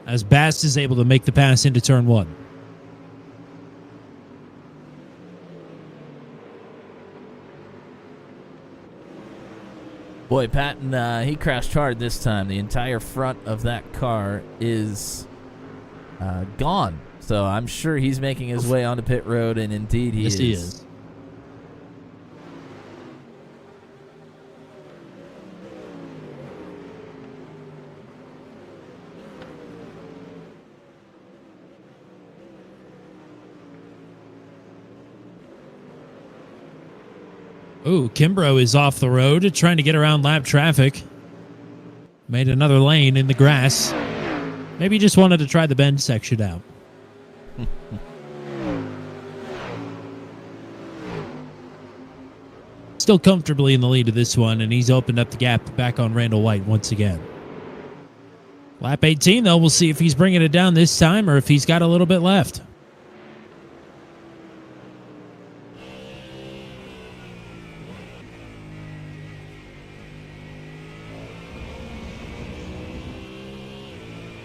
As Bast is able to make the pass into turn 1. Boy, Patton, he crashed hard this time. The entire front of that car is gone. So I'm sure he's making his way onto pit road, and indeed he is. Ooh, Kimbrough is off the road trying to get around lap traffic. Made another lane in the grass. Maybe he just wanted to try the bend section out. Still comfortably in the lead of this one, and he's opened up the gap back on Randall White once again. Lap 18, though, we'll see if he's bringing it down this time or if he's got a little bit left.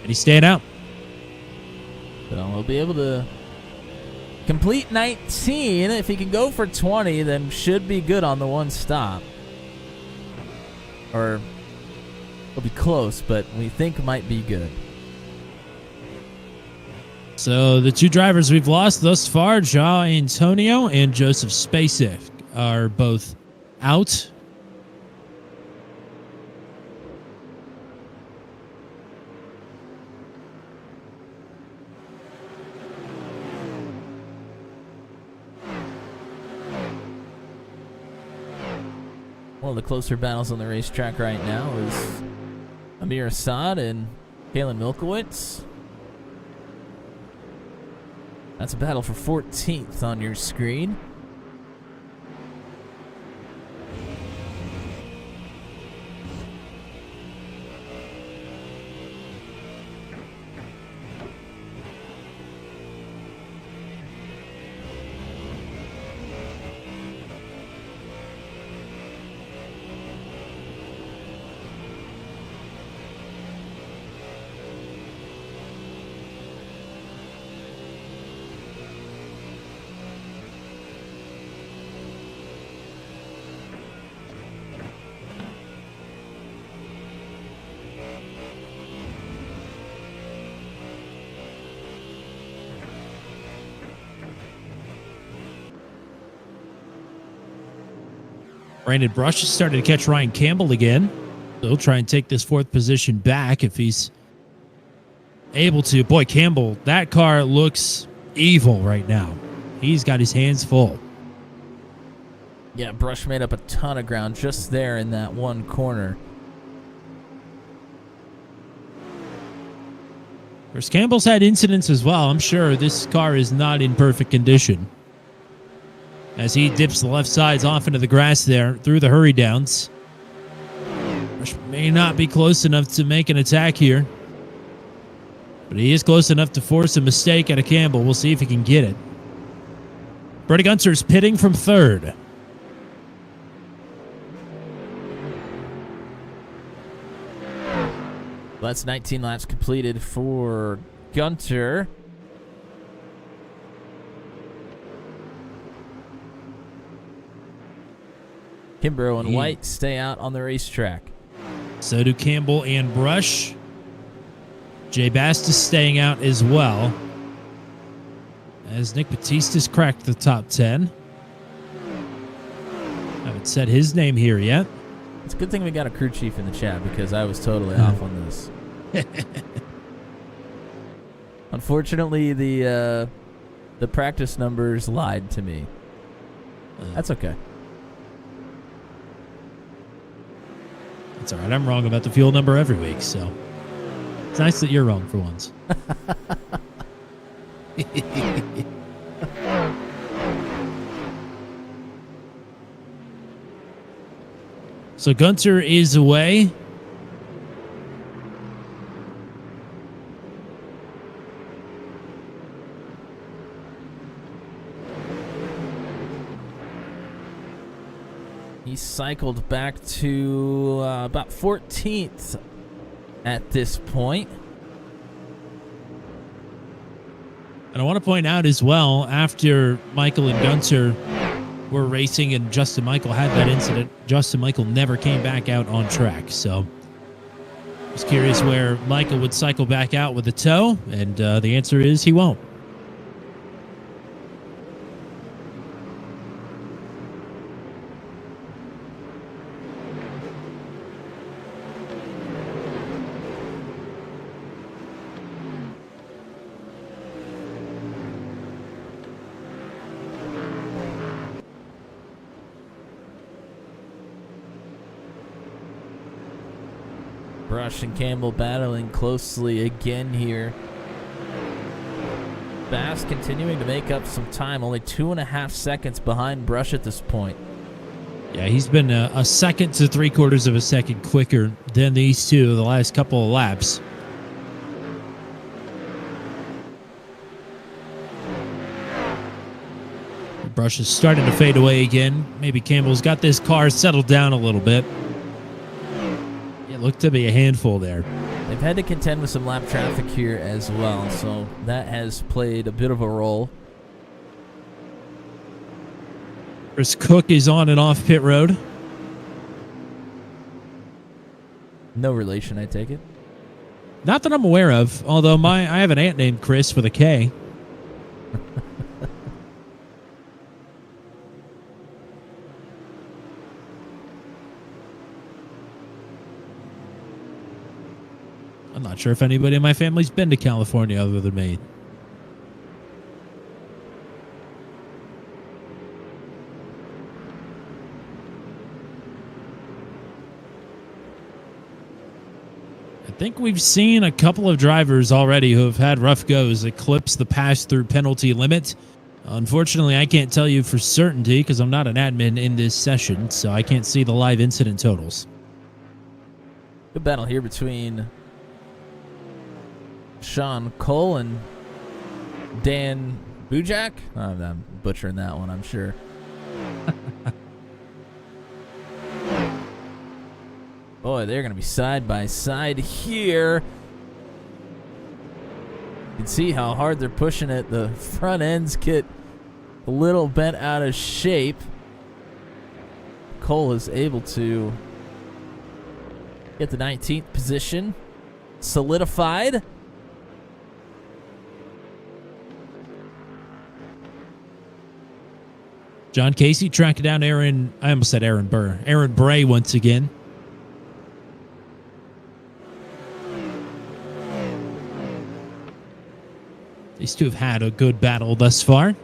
And he's staying out. So he'll be able to complete 19. If he can go for 20, then should be good on the one stop. Or it'll be close, but we think might be good. So the two drivers we've lost thus far, Joao Antonio and Joseph Spacek, are both out. One of the closer battles on the racetrack right now is Amir Assad and Kalen Milkowitz. That's a battle for 14th on your screen. Brandon Brush has started to catch Ryan Campbell again. So he'll try and take this fourth position back if he's able to. Boy, Campbell, that car looks evil right now. He's got his hands full. Yeah, Brush made up a ton of ground just there in that one corner. Of course, Campbell's had incidents as well. I'm sure this car is not in perfect condition. As he dips the left sides off into the grass there through the hurry downs. Brush may not be close enough to make an attack here. But he is close enough to force a mistake out of Campbell. We'll see if he can get it. Brady Gunter's pitting from third. That's 19 laps completed for Gunter. Kimbrough and White stay out on the racetrack. So do Campbell and Brush. Jay Bast is staying out as well. As Nick Batista's cracked the top 10. Haven't said his name here yet. It's a good thing we got a crew chief in the chat because I was totally off on this. Unfortunately, the practice numbers lied to me. That's okay. It's all right. I'm wrong about the fuel number every week, so it's nice that you're wrong for once. So Gunter is away. He cycled back to about 14th at this point. And I want to point out as well, after Michael and Gunter were racing and Justin Michael had that incident, Justin Michael never came back out on track. So I was curious where Michael would cycle back out with a tow, and the answer is he won't. Brush and Campbell battling closely again here. Bass continuing to make up some time, only 2.5 seconds behind Brush at this point. Yeah, he's been a second to 3/4 of a second quicker than these two the last couple of laps. Brush is starting to fade away again. Maybe Campbell's got this car settled down a little bit. It looked to be a handful there. They've had to contend with some lap traffic here as well, so that has played a bit of a role. Chris Cook is on and off pit road. No relation, I take it. Not that I'm aware of, although I have an aunt named Chris with a K. I'm not sure if anybody in my family's been to California other than me. I think we've seen a couple of drivers already who have had rough goes eclipse the pass-through penalty limit. Unfortunately, I can't tell you for certainty because I'm not an admin in this session, so I can't see the live incident totals. Good battle here between Sean Cole and Dan Bujak. I'm butchering that one, I'm sure. Boy, they're going to be side by side here. You can see how hard they're pushing it. The front ends get a little bent out of shape. Cole is able to get the 19th position solidified. John Casey tracking down Aaron Bray once again. These two have had a good battle thus far.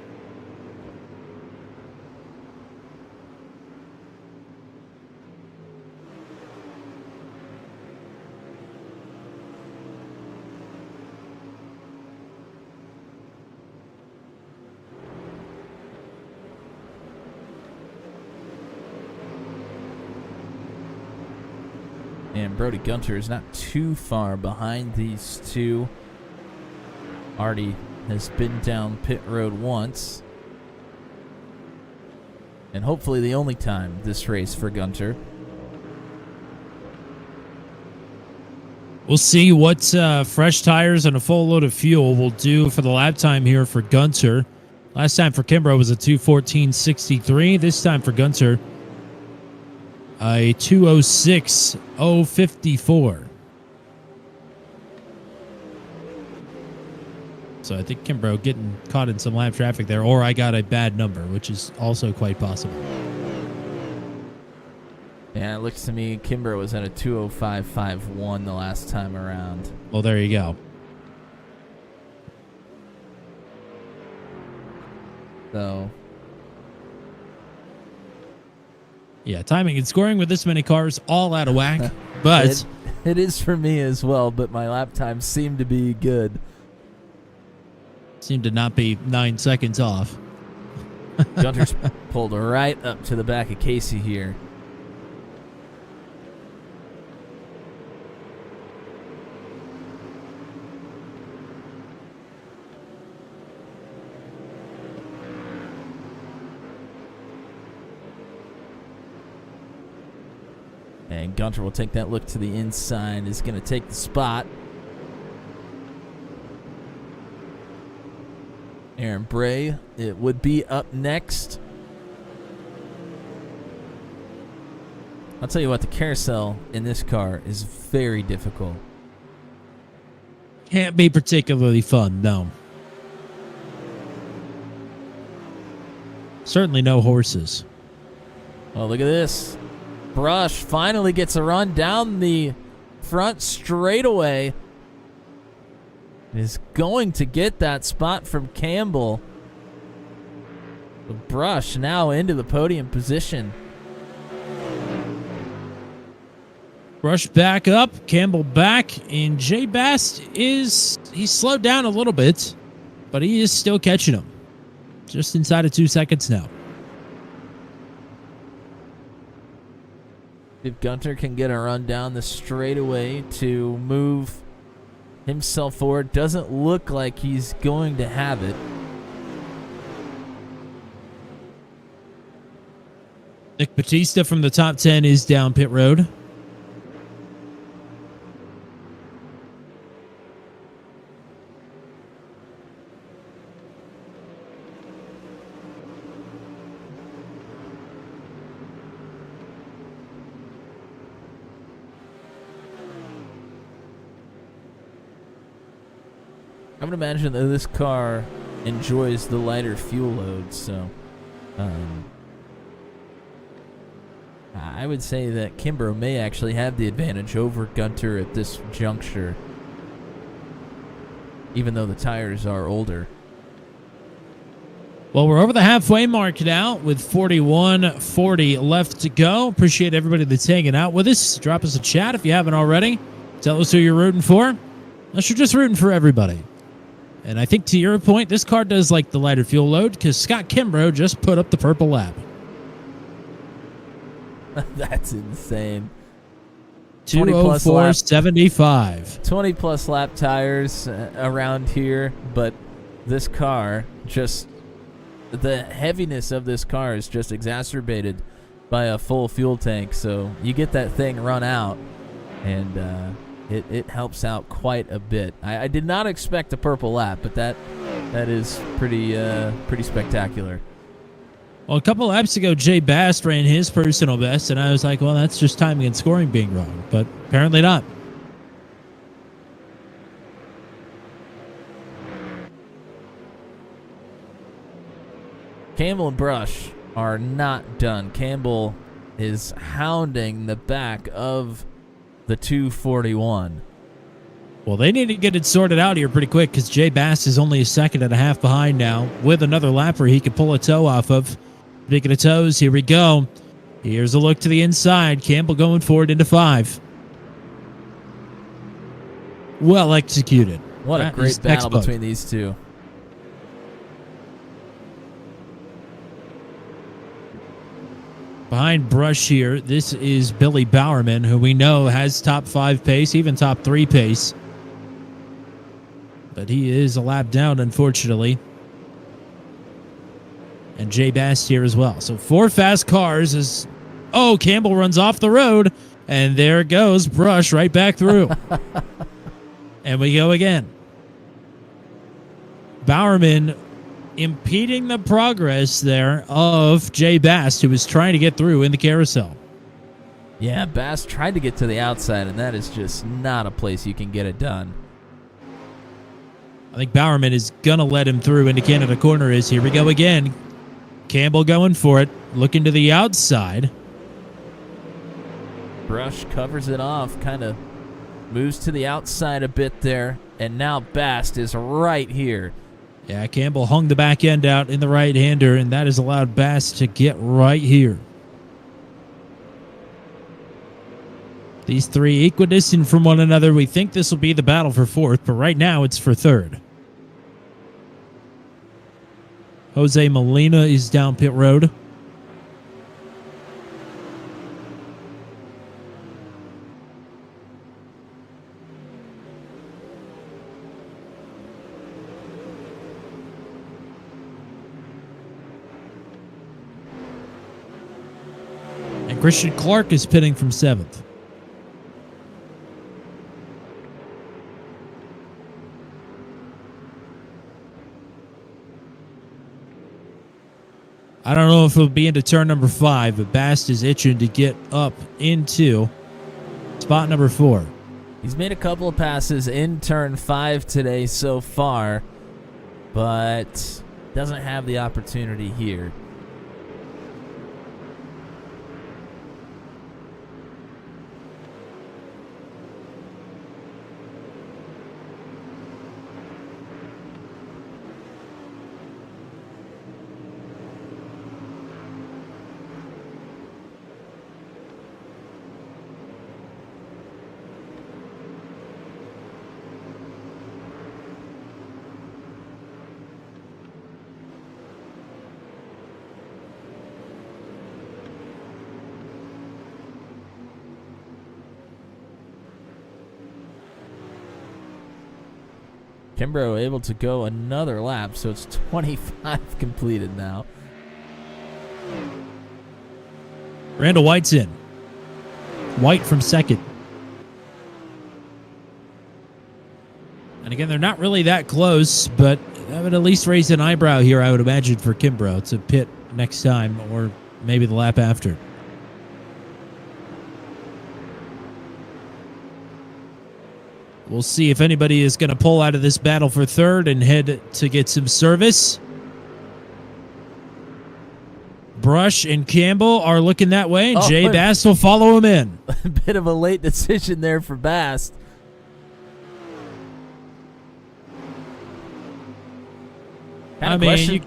And Brody Gunter is not too far behind these two. Already has been down pit road once. And hopefully the only time this race for Gunter. We'll see what fresh tires and a full load of fuel will do for the lap time here for Gunter. Last time for Kimbrough was a 2:14.63. This time for Gunter, a 2:06.054. So I think Kimbrough getting caught in some lap traffic there, or I got a bad number, which is also quite possible. Yeah, it looks to me Kimbrough was at a 2:05.51 the last time around. Well, there you go. So, yeah, timing and scoring with this many cars all out of whack, but it is for me as well, but my lap times seem to be good. seem to not be 9 seconds off. Gunter's pulled right up to the back of Casey here. And Gunter will take that look to the inside, is going to take the spot. Aaron Bray, it would be up next. I'll tell you what, the carousel in this car is very difficult. Can't be particularly fun, no. Certainly no horses. Oh, look at this. Brush finally gets a run down the front straightaway. Is going to get that spot from Campbell. The Brush now into the podium position. Brush back up, Campbell back, and Jay Bast he's slowed down a little bit, but he is still catching him. Just inside of 2 seconds now. If Gunter can get a run down the straightaway to move himself forward, doesn't look like he's going to have it. Nick Batista from the top 10 is down pit road. I would imagine that this car enjoys the lighter fuel load, so I would say that Kimbrough may actually have the advantage over Gunter at this juncture, even though the tires are older. Well, we're over the halfway mark now with 41:40 left to go. Appreciate everybody that's hanging out with us. Drop us a chat if you haven't already. Tell us who you're rooting for. Unless you're just rooting for everybody. And I think to your point, this car does like the lighter fuel load because Scott Kimbrough just put up the purple lap. That's insane. 2:04.75. 20 plus lap tires around here, but this car just... The heaviness of this car is just exacerbated by a full fuel tank, so you get that thing run out, and it helps out quite a bit. I did not expect a purple lap, but that is pretty spectacular. Well, a couple laps ago, Jay Bast ran his personal best, and I was like, well, that's just timing and scoring being wrong, but apparently not. Campbell and Brush are not done. Campbell is hounding the back of the 241. Well, they need to get it sorted out here pretty quick because Jay Bass is only a second and a half behind now with another lap where he can pull a toe off of. Speaking of toes, here we go. Here's a look to the inside. Campbell going forward into 5. Well executed. What a great battle between these two. Behind Brush here, this is Billy Bowerman, who we know has top 5 pace, even top 3 pace. But he is a lap down, unfortunately. And Jay Bass here as well. So 4 fast cars as... Oh, Campbell runs off the road. And there goes Brush right back through. And we go again. Bowerman impeding the progress there of Jay Bass, who was trying to get through in the carousel. Yeah, Bass tried to get to the outside, and that is just not a place you can get it done. I think Bowerman is going to let him through into Canada Corner. Here we go again. Campbell going for it, looking to the outside. Brush covers it off, kind of moves to the outside a bit there, and now Bast is right here. Yeah, Campbell hung the back end out in the right-hander, and that has allowed Bass to get right here. These 3 equidistant from one another. We think this will be the battle for 4th, but right now it's for 3rd. Jose Molina is down pit road. Christian Clark is pitting from 7th. I don't know if it'll be into turn number 5, but Bast is itching to get up into spot number 4. He's made a couple of passes in turn 5 today so far, but doesn't have the opportunity here. Kimbrough able to go another lap, so it's 25 completed now. Randall White's in. White from 2nd. And again, they're not really that close, but that would at least raise an eyebrow here, I would imagine, for Kimbrough to pit next time, or maybe the lap after. We'll see if anybody is going to pull out of this battle for third and head to get some service. Brush and Campbell are looking that way, and Jay Bass will follow him in. A bit of a late decision there for Bass. I mean,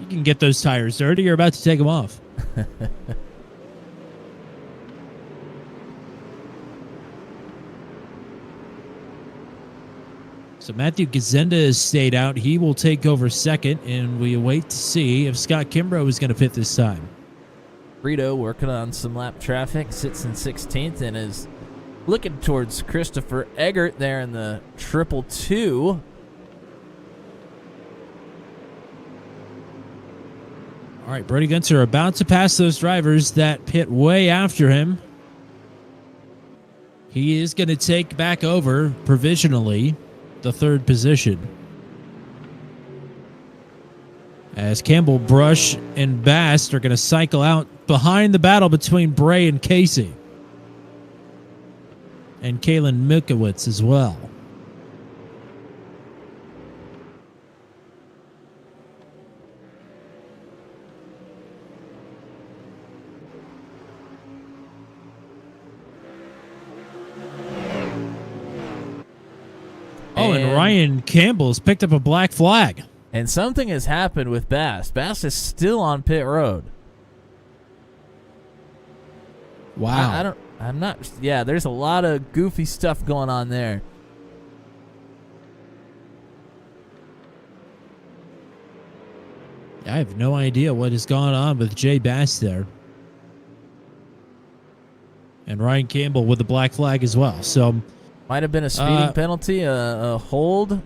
you can get those tires dirty. You're about to take them off. So Matthew Gazenda has stayed out. He will take over second, and we wait to see if Scott Kimbrough is going to pit this time. Frito working on some lap traffic, sits in 16th and is looking towards Christopher Eggert there in the 222. All right, Brody Gunter about to pass those drivers that pit way after him. He is going to take back over provisionally the third position, as Campbell, Brush, and Bast are going to cycle out behind the battle between Bray and Casey, and Kalen Milkowitz as well. Oh, and Ryan Campbell's picked up a black flag. And something has happened with Bass. Bass is still on pit road. Wow. I'm not. Yeah, there's a lot of goofy stuff going on there. I have no idea what has gone on with Jay Bass there. And Ryan Campbell with the black flag as well. So might have been a speeding penalty, a hold.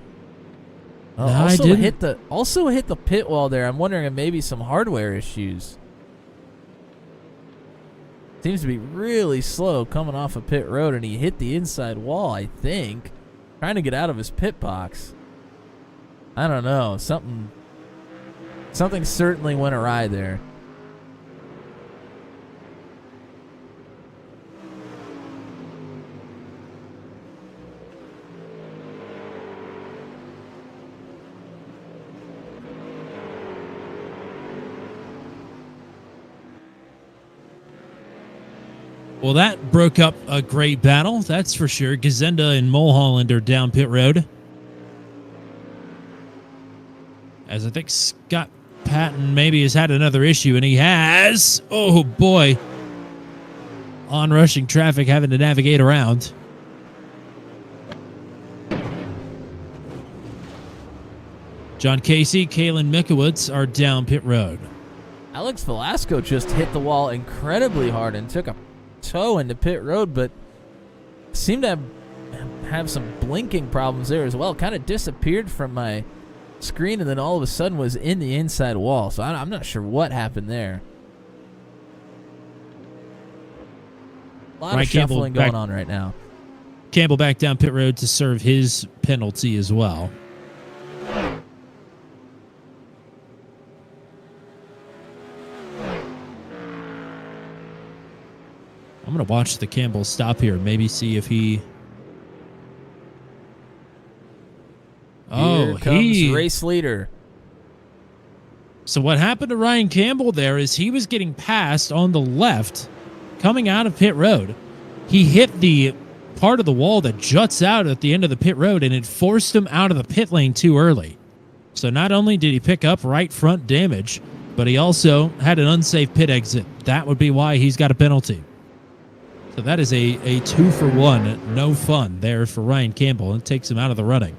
No, also hit the pit wall there. I'm wondering if maybe some hardware issues. Seems to be really slow coming off of pit road, and he hit the inside wall, I think, trying to get out of his pit box. I don't know. Something certainly went awry there. Well, that broke up a great battle, that's for sure. Gazenda and Mulholland are down pit road, as I think Scott Patton maybe has had another issue, and he has. Oh, boy. On-rushing traffic having to navigate around. John Casey, Kalen Mikowitz are down pit road. Alex Velasco just hit the wall incredibly hard and took a toe into pit road, but seemed to have some blinking problems there as well. Kind of disappeared from my screen and then all of a sudden was in the inside wall. So I'm not sure what happened there. A lot of shuffling going on right now. Campbell back down pit road to serve his penalty as well. I'm going to watch the Campbell stop here. Maybe see if he... Here comes race leader. So what happened to Ryan Campbell there is he was getting passed on the left coming out of pit road. He hit the part of the wall that juts out at the end of the pit road, and it forced him out of the pit lane too early. So not only did he pick up right front damage, but he also had an unsafe pit exit. That would be why he's got a penalty. So that is a 2-for-1, no fun there for Ryan Campbell, and takes him out of the running.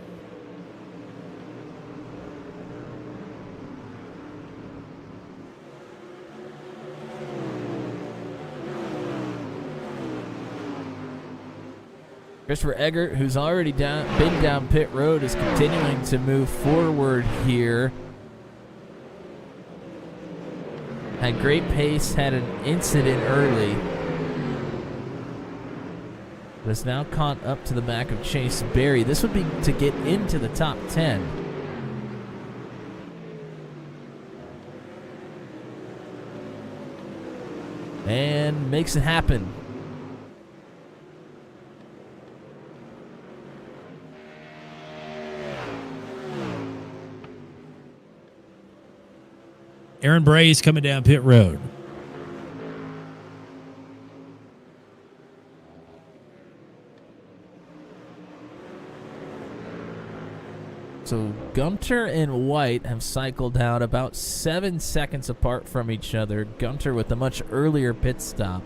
Christopher Eggert, who's already been down pit road, is continuing to move forward here. Had great pace, had an incident early. But is now caught up to the back of Chase Berry. This would be to get into the top 10. And makes it happen. Aaron Bray is coming down pit road. So Gunter and White have cycled out about 7 seconds apart from each other. Gunter with a much earlier pit stop.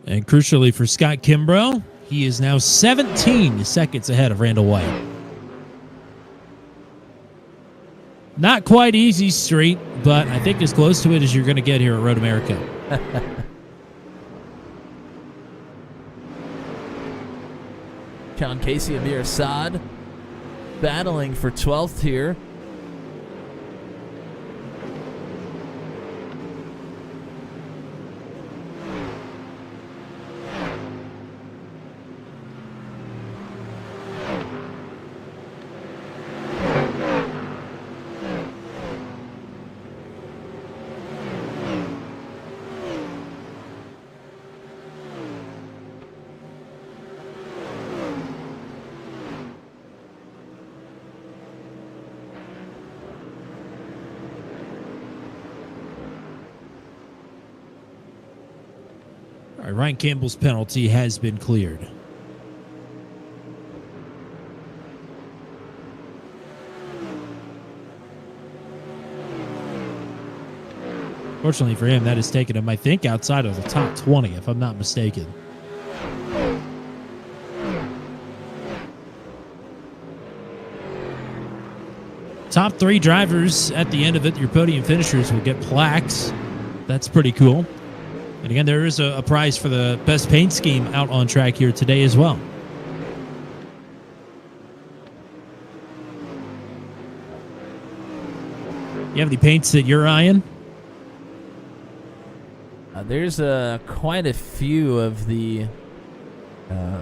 And crucially for Scott Kimbrough, he is now 17 seconds ahead of Randall White. Not quite easy street, but I think as close to it as you're going to get here at Road America. John Casey, Amir Assad battling for 12th here. All right, Ryan Campbell's penalty has been cleared. Fortunately for him, that has taken him, I think, outside of the top 20, if I'm not mistaken. Top 3 drivers at the end of it, your podium finishers, will get plaques. That's pretty cool. And again, there is a prize for the best paint scheme out on track here today as well. You have any paints that you're eyeing? There's quite a few of the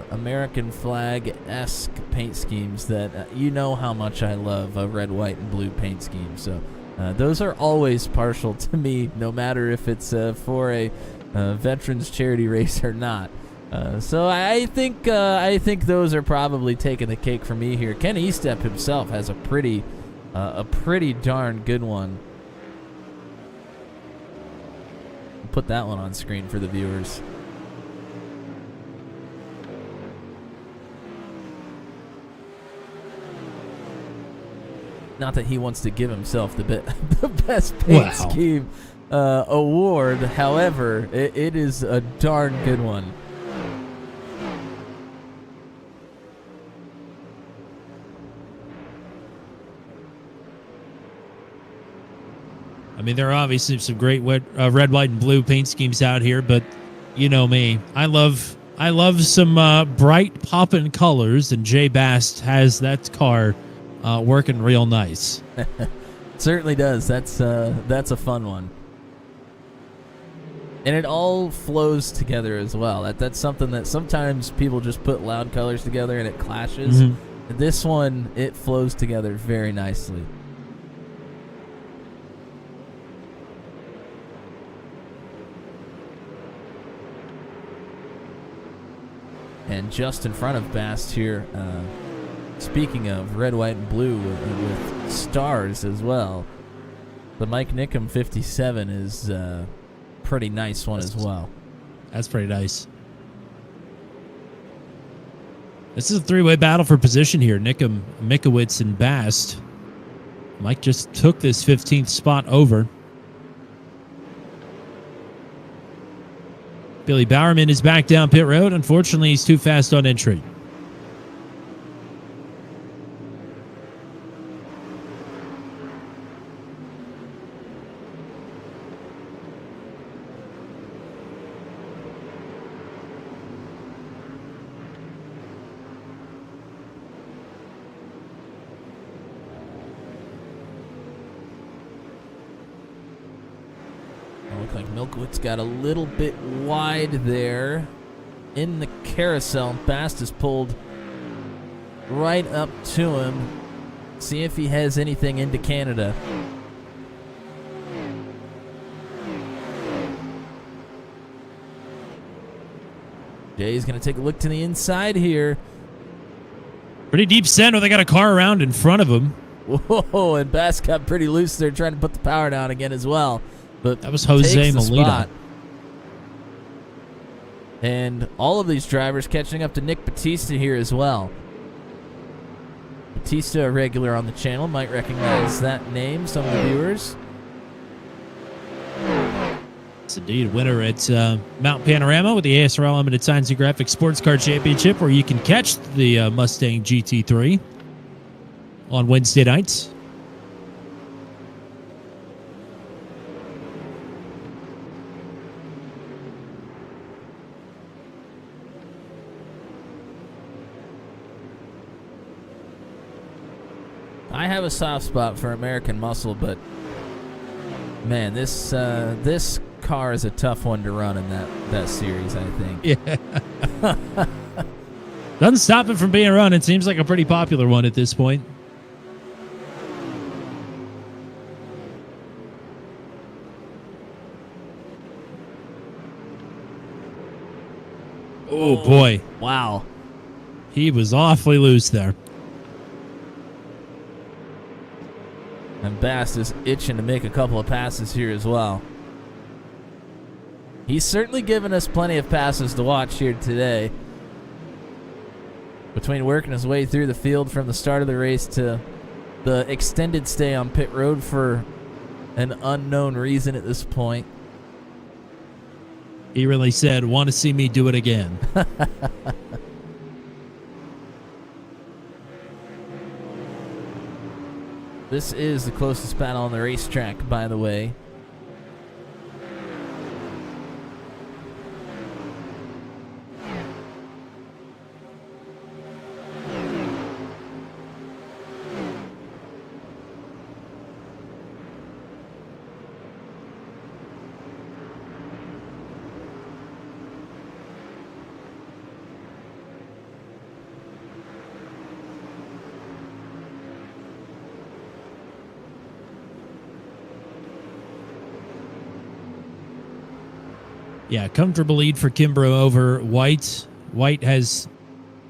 American flag-esque paint schemes that you know how much I love a red, white, and blue paint scheme. So those are always partial to me, no matter if it's for a veterans charity race or not. So I think those are probably taking the cake for me here. Ken Estep himself has a pretty darn good one. I'll put that one on screen for the viewers. Not that he wants to give himself the best paint scheme award. However, it is a darn good one. I mean, there are obviously some great red, white, and blue paint schemes out here, but you know me. I love some bright poppin' colors, and Jay Bast has that car working real nice. Certainly does. That's a fun one. And it all flows together as well. That's something that sometimes people just put loud colors together and it clashes. Mm-hmm. This one, it flows together very nicely. And just in front of Bast here, speaking of red, white, and blue with stars as well, the Mike Nickham 57 is a pretty nice one as well. That's pretty nice. This is a 3-way battle for position here. Nickham, Mikowitz, and Bast. Mike just took this 15th spot over. Billy Bowerman is back down pit road. Unfortunately, he's too fast on entry. Like Milkwood's got a little bit wide there in the carousel. Bast is pulled right up to him. See if he has anything into Canada. Jay's going to take a look to the inside here. Pretty deep center. They got a car around in front of him. Whoa, and Bass got pretty loose there trying to put the power down again as well. But That was Jose takes the Molina. spot. And all of these drivers catching up to Nick Batista here as well. Batista, a regular on the channel, might recognize that name, some of the viewers. It's indeed winner at Mount Panorama with the ASRL Limited Science and Graphics Sports Car Championship, where you can catch the Mustang GT3 on Wednesday nights. I have a soft spot for American Muscle, but man, this car is a tough one to run in that series, I think. Yeah. Doesn't stop it from being run. It seems like a pretty popular one at this point. Oh, boy. Wow. He was awfully loose there. And Bass is itching to make a couple of passes here as well. He's certainly given us plenty of passes to watch here today. Between working his way through the field from the start of the race to the extended stay on pit road for an unknown reason at this point. He really said, want to see me do it again. This is the closest battle on the racetrack, by the way. Yeah, comfortable lead for Kimbrough over White. White has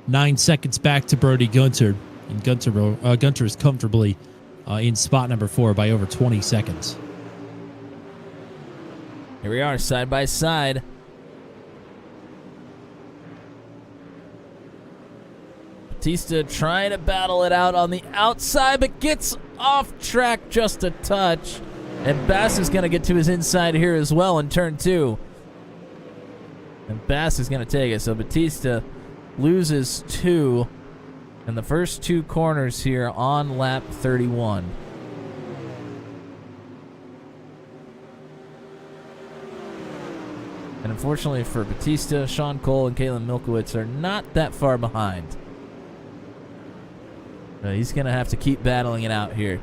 9 seconds back to Brody Gunter. And Gunter is comfortably in spot number 4 by over 20 seconds. Here we are, side by side. Batista trying to battle it out on the outside, but gets off track just a touch. And Bass is going to get to his inside here as well in turn 2. And Bass is going to take it. So Batista loses 2 in the first 2 corners here on lap 31. And unfortunately for Batista, Sean Cole and Kalen Milkowitz are not that far behind. He's going to have to keep battling it out here.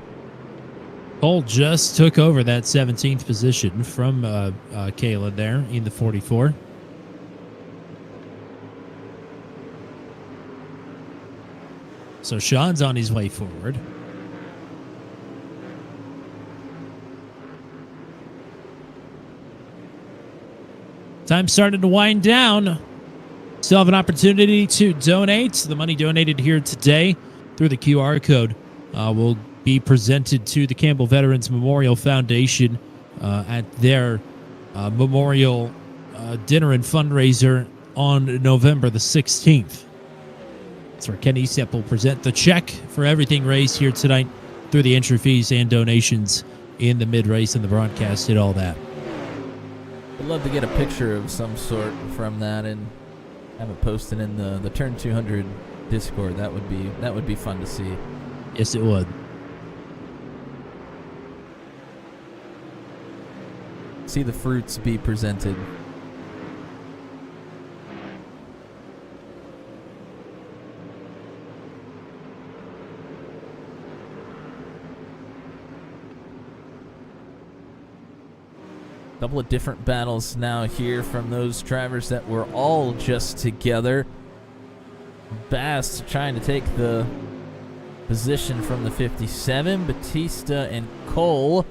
Cole just took over that 17th position from Kalen there in the 44. So Sean's on his way forward. Time started to wind down. Still have an opportunity to donate. The money donated here today through the QR code will be presented to the Campbell Veterans Memorial Foundation at their memorial dinner and fundraiser on November the 16th. That's where Ken Eastep will present the check for everything raised here tonight through the entry fees and donations in the mid-race and the broadcast and all that. I'd love to get a picture of some sort from that and have it posted in the Turn 200 Discord. That would be fun to see. Yes, it would. See the fruits be presented. Couple of different battles now here from those drivers that were all just together. Bass trying to take the position from the 57. Batista and Cole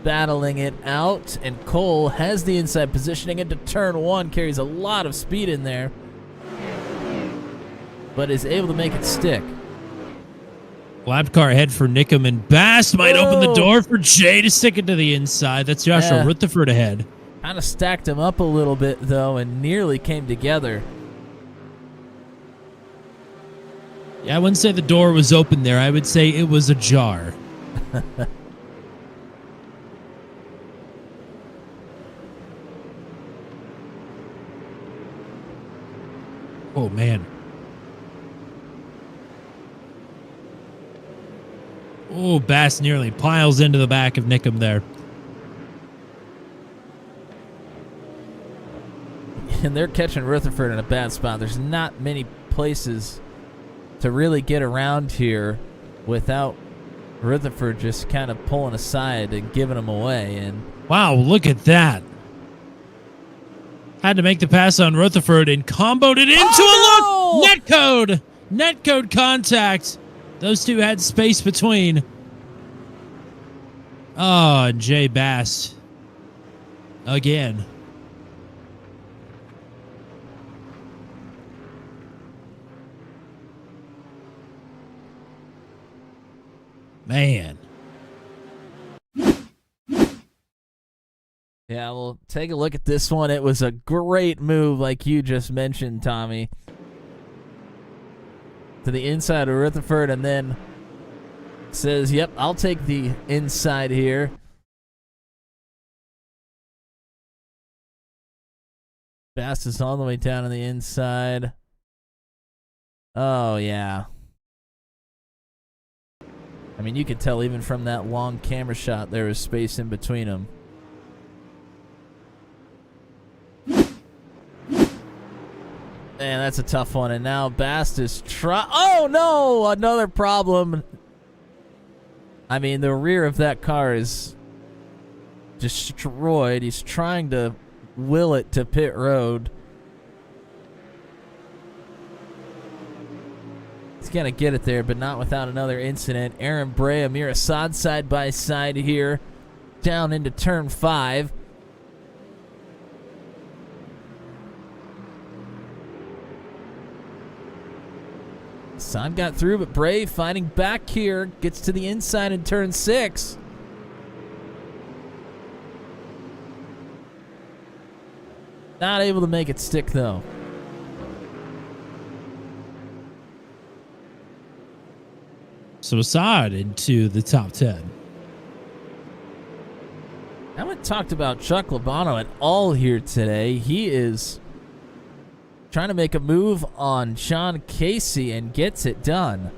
battling it out, and Cole has the inside positioning into turn 1, carries a lot of speed in there. but is able to make it stick. Lap car ahead for Nickum, and Bass might open the Whoa. door for Jay to stick it to the inside. That's Joshua Yeah. Rutherford ahead. Kind of stacked him up a little bit, though, and nearly came together. Yeah, I wouldn't say the door was open there. I would say it was ajar. Oh, man. Oh, Bass nearly piles into the back of Nickum there. And they're catching Rutherford in a bad spot. There's not many places to really get around here without Rutherford just kind of pulling aside and giving them away. And Wow, look at that. Had to make the pass on Rutherford and comboed it into a look. Netcode. Netcode contact. Those two had space between. Oh, and Jay Bass. Again. Man. yeah, we'll take a look at this one. It was a great move, like you just mentioned, Tommy. To the inside of Rutherford, and then says, yep, I'll take the inside here. Bass is all the way down on the inside. Oh, yeah. I mean, you could tell even from that long camera shot there was space in between them. Man, that's a tough one. And now Bast is oh no, another problem. I mean, the rear of that car is destroyed. He's trying to will it to pit road. He's going to get it there, but not without another incident. Aaron Bray, Amir Assad side by side here, down into turn 5. Assad got through, but Bray fighting back here, gets to the inside in turn 6. Not able to make it stick, though. So Assad into the top 10. I haven't talked about Chuck Labano at all here today. He is trying to make a move on Sean Casey and gets it done.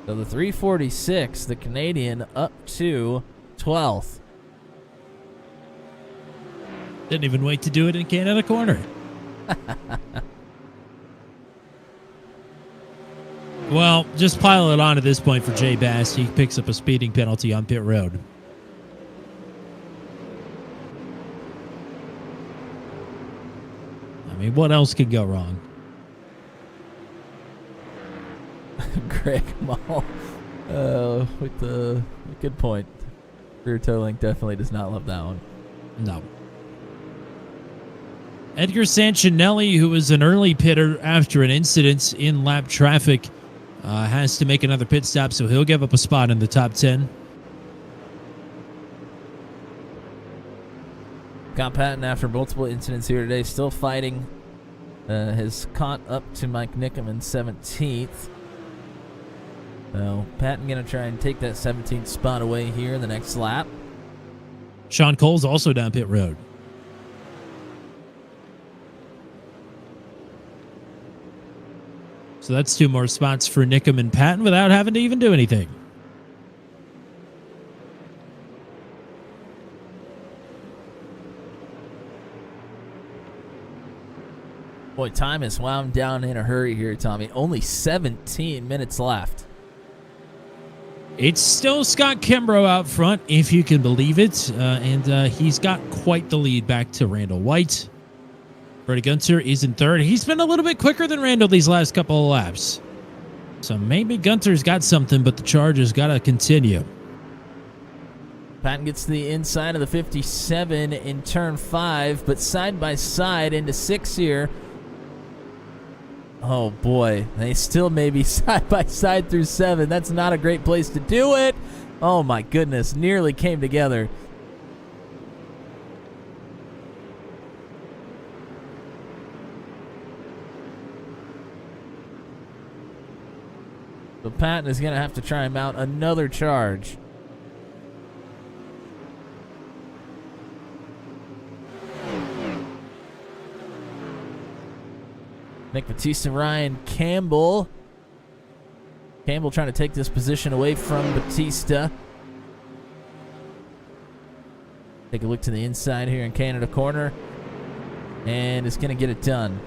So the 346, the Canadian, up to 12th. Didn't even wait to do it in Canada corner. Well, just pile it on at this point for Jay Bass. He picks up a speeding penalty on pit road. I mean, what else could go wrong? Greg Mall with the good point. Rear toe link definitely does not love that one. No. Edgar Sanchinelli, who was an early pitter after an incident in lap traffic, has to make another pit stop, so he'll give up a spot in the top 10. Scott Patton, after multiple incidents here today, still fighting. Has caught up to Mike Nickum in 17th. So Patton going to try and take that 17th spot away here in the next lap. Sean Cole's also down pit road. So that's 2 more spots for Nickum and Patton without having to even do anything. Boy, time is wound down in a hurry here, Tommy. Only 17 minutes left. It's still Scott Kimbrough out front, if you can believe it. And he's got quite the lead back to Randall White. Freddie Gunter is in third. He's been a little bit quicker than Randall these last couple of laps. So maybe Gunter's got something, but the charge has got to continue. Patton gets to the inside of the 57 in turn 5, but side by side into 6 here. Oh boy, they still may be side by side through 7. That's not a great place to do it. Oh my goodness, nearly came together. So Patton is going to have to try and mount another charge. Nick Batista, Ryan Campbell. Campbell trying to take this position away from Batista. Take a look to the inside here in Canada corner. And it's going to get it done.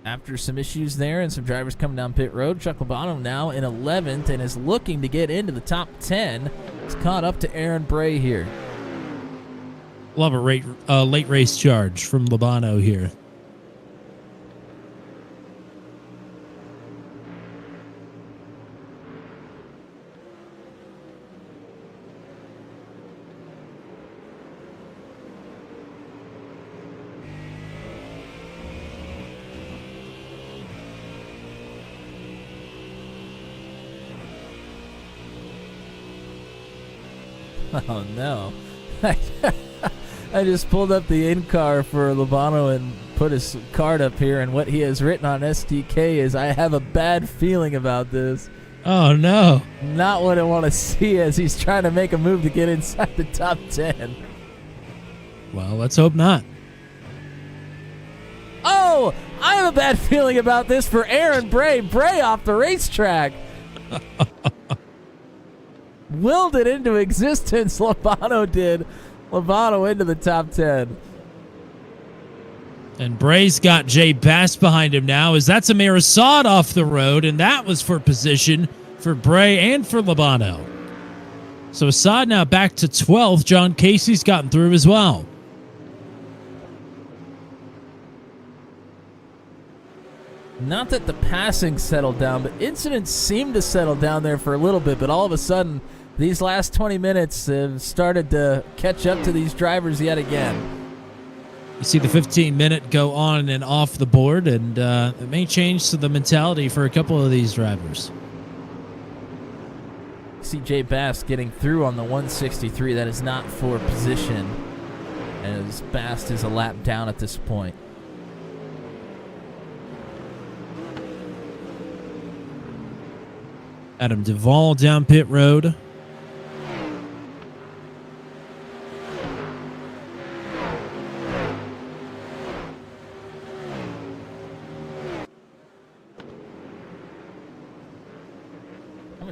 After some issues there and some drivers coming down pit road, Chuck Labano now in 11th and is looking to get into the top 10. He's caught up to Aaron Bray here. Love a late race charge from Labano here. Oh no. I just pulled up the in-car for Labano and put his card up here, and what he has written on SDK is, "I have a bad feeling about this." Oh no. Not what I want to see as he's trying to make a move to get inside the top 10. Well, let's hope not. Oh, I have a bad feeling about this for Aaron Bray. Bray off the racetrack. Willed it into existence. Labano did. Labano into the top 10. And Bray's got Jay Bass behind him now, as that's Amir Assad off the road, and that was for position for Bray and for Labano. So Assad now back to 12th. John Casey's gotten through as well. Not that the passing settled down, but incidents seemed to settle down there for a little bit, but all of a sudden, these last 20 minutes have started to catch up to these drivers yet again. You see the 15-minute go on and off the board, and it may change to the mentality for a couple of these drivers. See Jay Bass getting through on the 163. That is not for position, as Bass is a lap down at this point. Adam Duvall down pit road.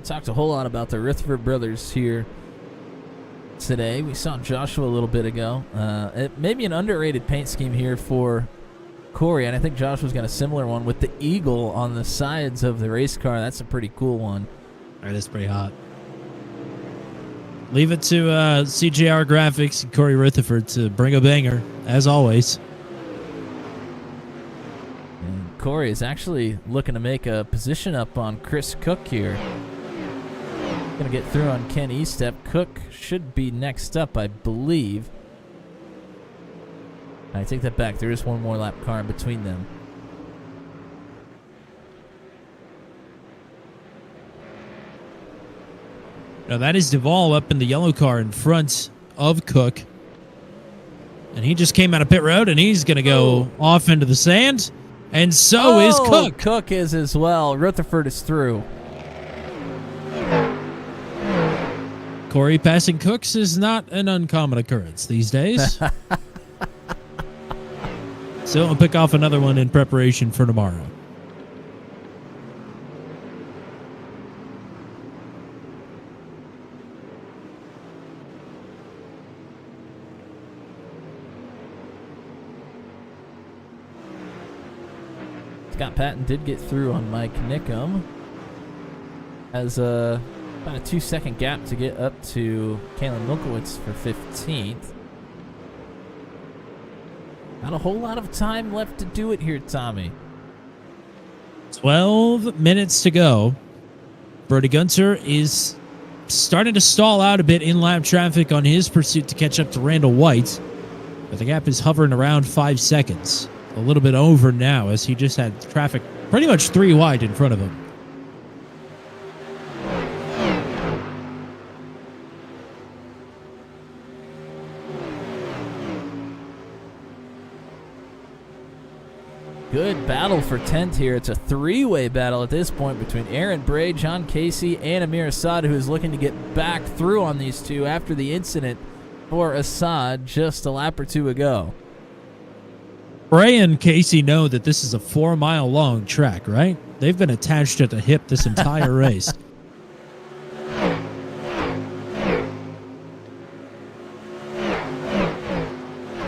Talked a whole lot about the Rutherford brothers here today. We saw Joshua a little bit ago. It may be an underrated paint scheme here for Corey, and I think Joshua's got a similar one with the eagle on the sides of the race car. That's a pretty cool one. All right, that's pretty hot. Leave it to CJR Graphics and Corey Rutherford to bring a banger, as always. And Corey is actually looking to make a position up on Chris Cook here. Going to get through on Ken Estep. Cook should be next up, I believe. I take that back. There is one more lap car in between them. Now that is Duvall up in the yellow car in front of Cook. And he just came out of pit road, and he's going to go off into the sand. And so is Cook. Cook is as well. Rutherford is through. Corey passing Cooks is not an uncommon occurrence these days. So I'll pick off another one in preparation for tomorrow. Scott Patton did get through on Mike Nickum. Has about a 2-second gap to get up to Kalen Milkowitz for 15th. Not a whole lot of time left to do it here, Tommy. 12 minutes to go. Brody Gunter is starting to stall out a bit in lap traffic on his pursuit to catch up to Randall White. But the gap is hovering around 5 seconds. A little bit over now as he just had traffic pretty much 3 wide in front of him. Good battle for 10th here. It's a 3-way battle at this point between Aaron Bray, John Casey, and Amir Assad, who is looking to get back through on these two after the incident for Assad just a lap or 2 ago. Bray and Casey know that this is a 4-mile long track, right? They've been attached at the hip this entire race.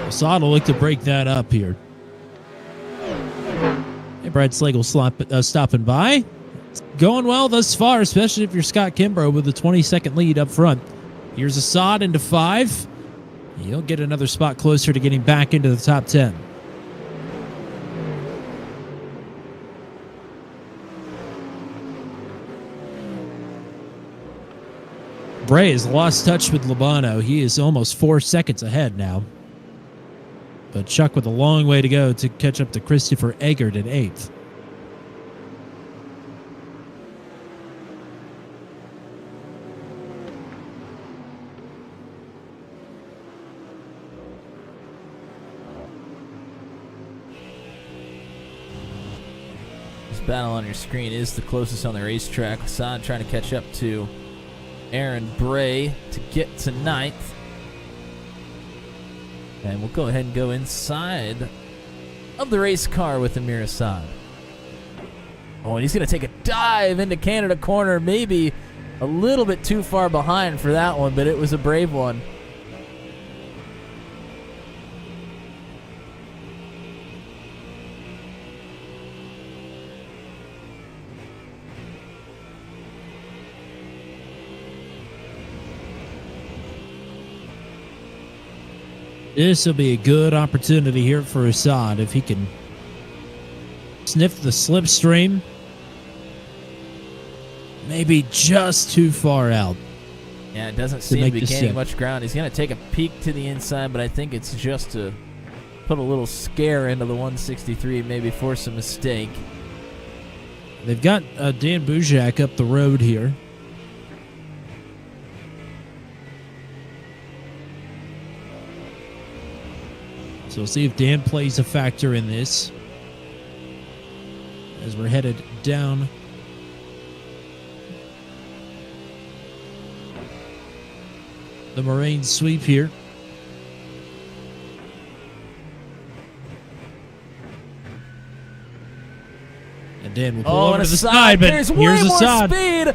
Assad will look to break that up here. Hey, Brad Slagle stopping by. It's going well thus far, especially if you're Scott Kimbrough with a 20-second lead up front. Here's Assad into 5. He'll get another spot closer to getting back into the top 10. Bray has lost touch with Lobano. He is almost 4 seconds ahead now. But Chuck with a long way to go to catch up to Christopher Eggert at 8th. This battle on your screen is the closest on the racetrack. Assad trying to catch up to Aaron Bray to get to 9th. And we'll go ahead and go inside of the race car with Amir Assad. Oh, and he's going to take a dive into Canada corner. Maybe a little bit too far behind for that one, but it was a brave one. This will be a good opportunity here for Assad if he can sniff the slipstream. Maybe just too far out. Yeah, it doesn't seem to be gaining step. much ground. He's going to take a peek to the inside, but I think it's just to put a little scare into the 163, maybe force a mistake. They've got Dan Bujak up the road here. So we'll see if Dan plays a factor in this as we're headed down the Moraine sweep here. And Dan will pull over to the side, but there's here's way more Assad. speed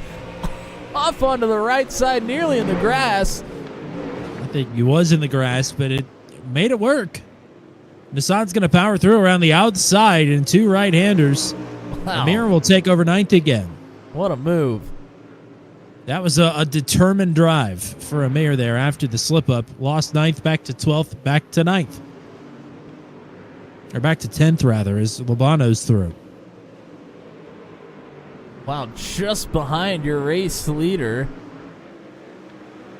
off onto the right side, nearly in the grass. I think he was in the grass, but it made it work. Assad's going to power through around the outside and 2 right-handers. Wow. Amir will take over 9th again. What a move. That was a determined drive for Amir there after the slip-up. Lost 9th, back to 12th, back to 9th. Or back to 10th, rather, as Lobano's through. Wow, just behind your race leader.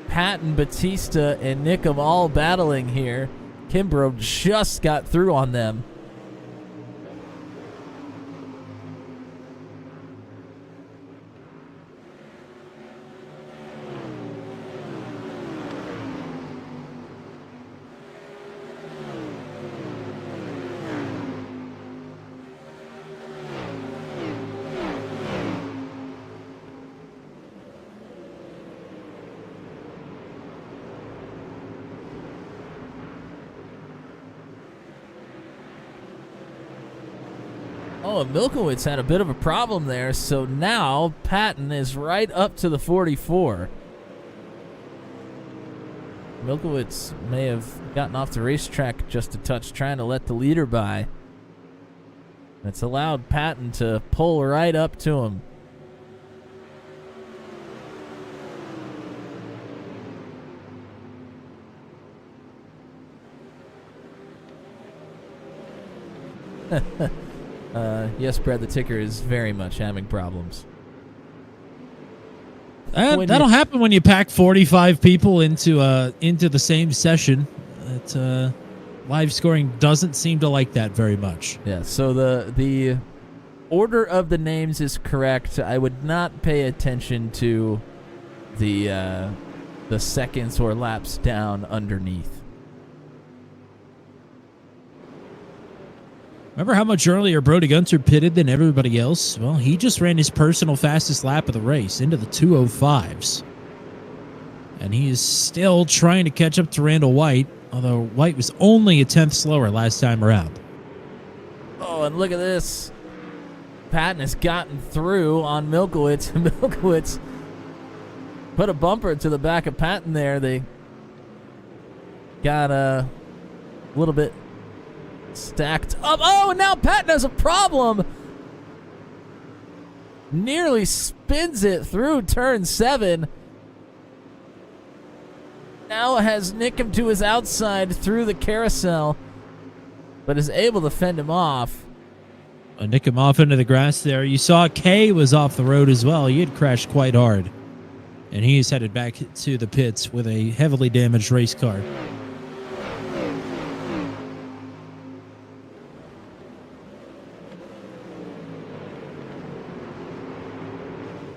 Patton, Batista, and Nickham all battling here. Kimbrough just got through on them. Oh, and Milkowitz had a bit of a problem there, so now Patton is right up to the 44. Milkowitz may have gotten off the racetrack just a touch, trying to let the leader by. It's allowed Patton to pull right up to him. Yes, Brad, the ticker is very much having problems. That'll happen when you pack 45 people into the same session. Live scoring doesn't seem to like that very much. Yeah, so the order of the names is correct. I would not pay attention to the seconds or laps down underneath. Remember how much earlier Brody Gunter pitted than everybody else? Well, he just ran his personal fastest lap of the race into the 2:05s. And he is still trying to catch up to Randall White, although White was only a 10th slower last time around. Oh, and look at this. Patton has gotten through on Milkowitz. Milkowitz put a bumper to the back of Patton there. They got a little bit stacked up. Oh, and now Patton has a problem. Nearly spins it through turn 7. Now has Nick him to his outside through the carousel, but is able to fend him off. Nick him off into the grass there. You saw Kay was off the road as well. He had crashed quite hard. And he is headed back to the pits with a heavily damaged race car.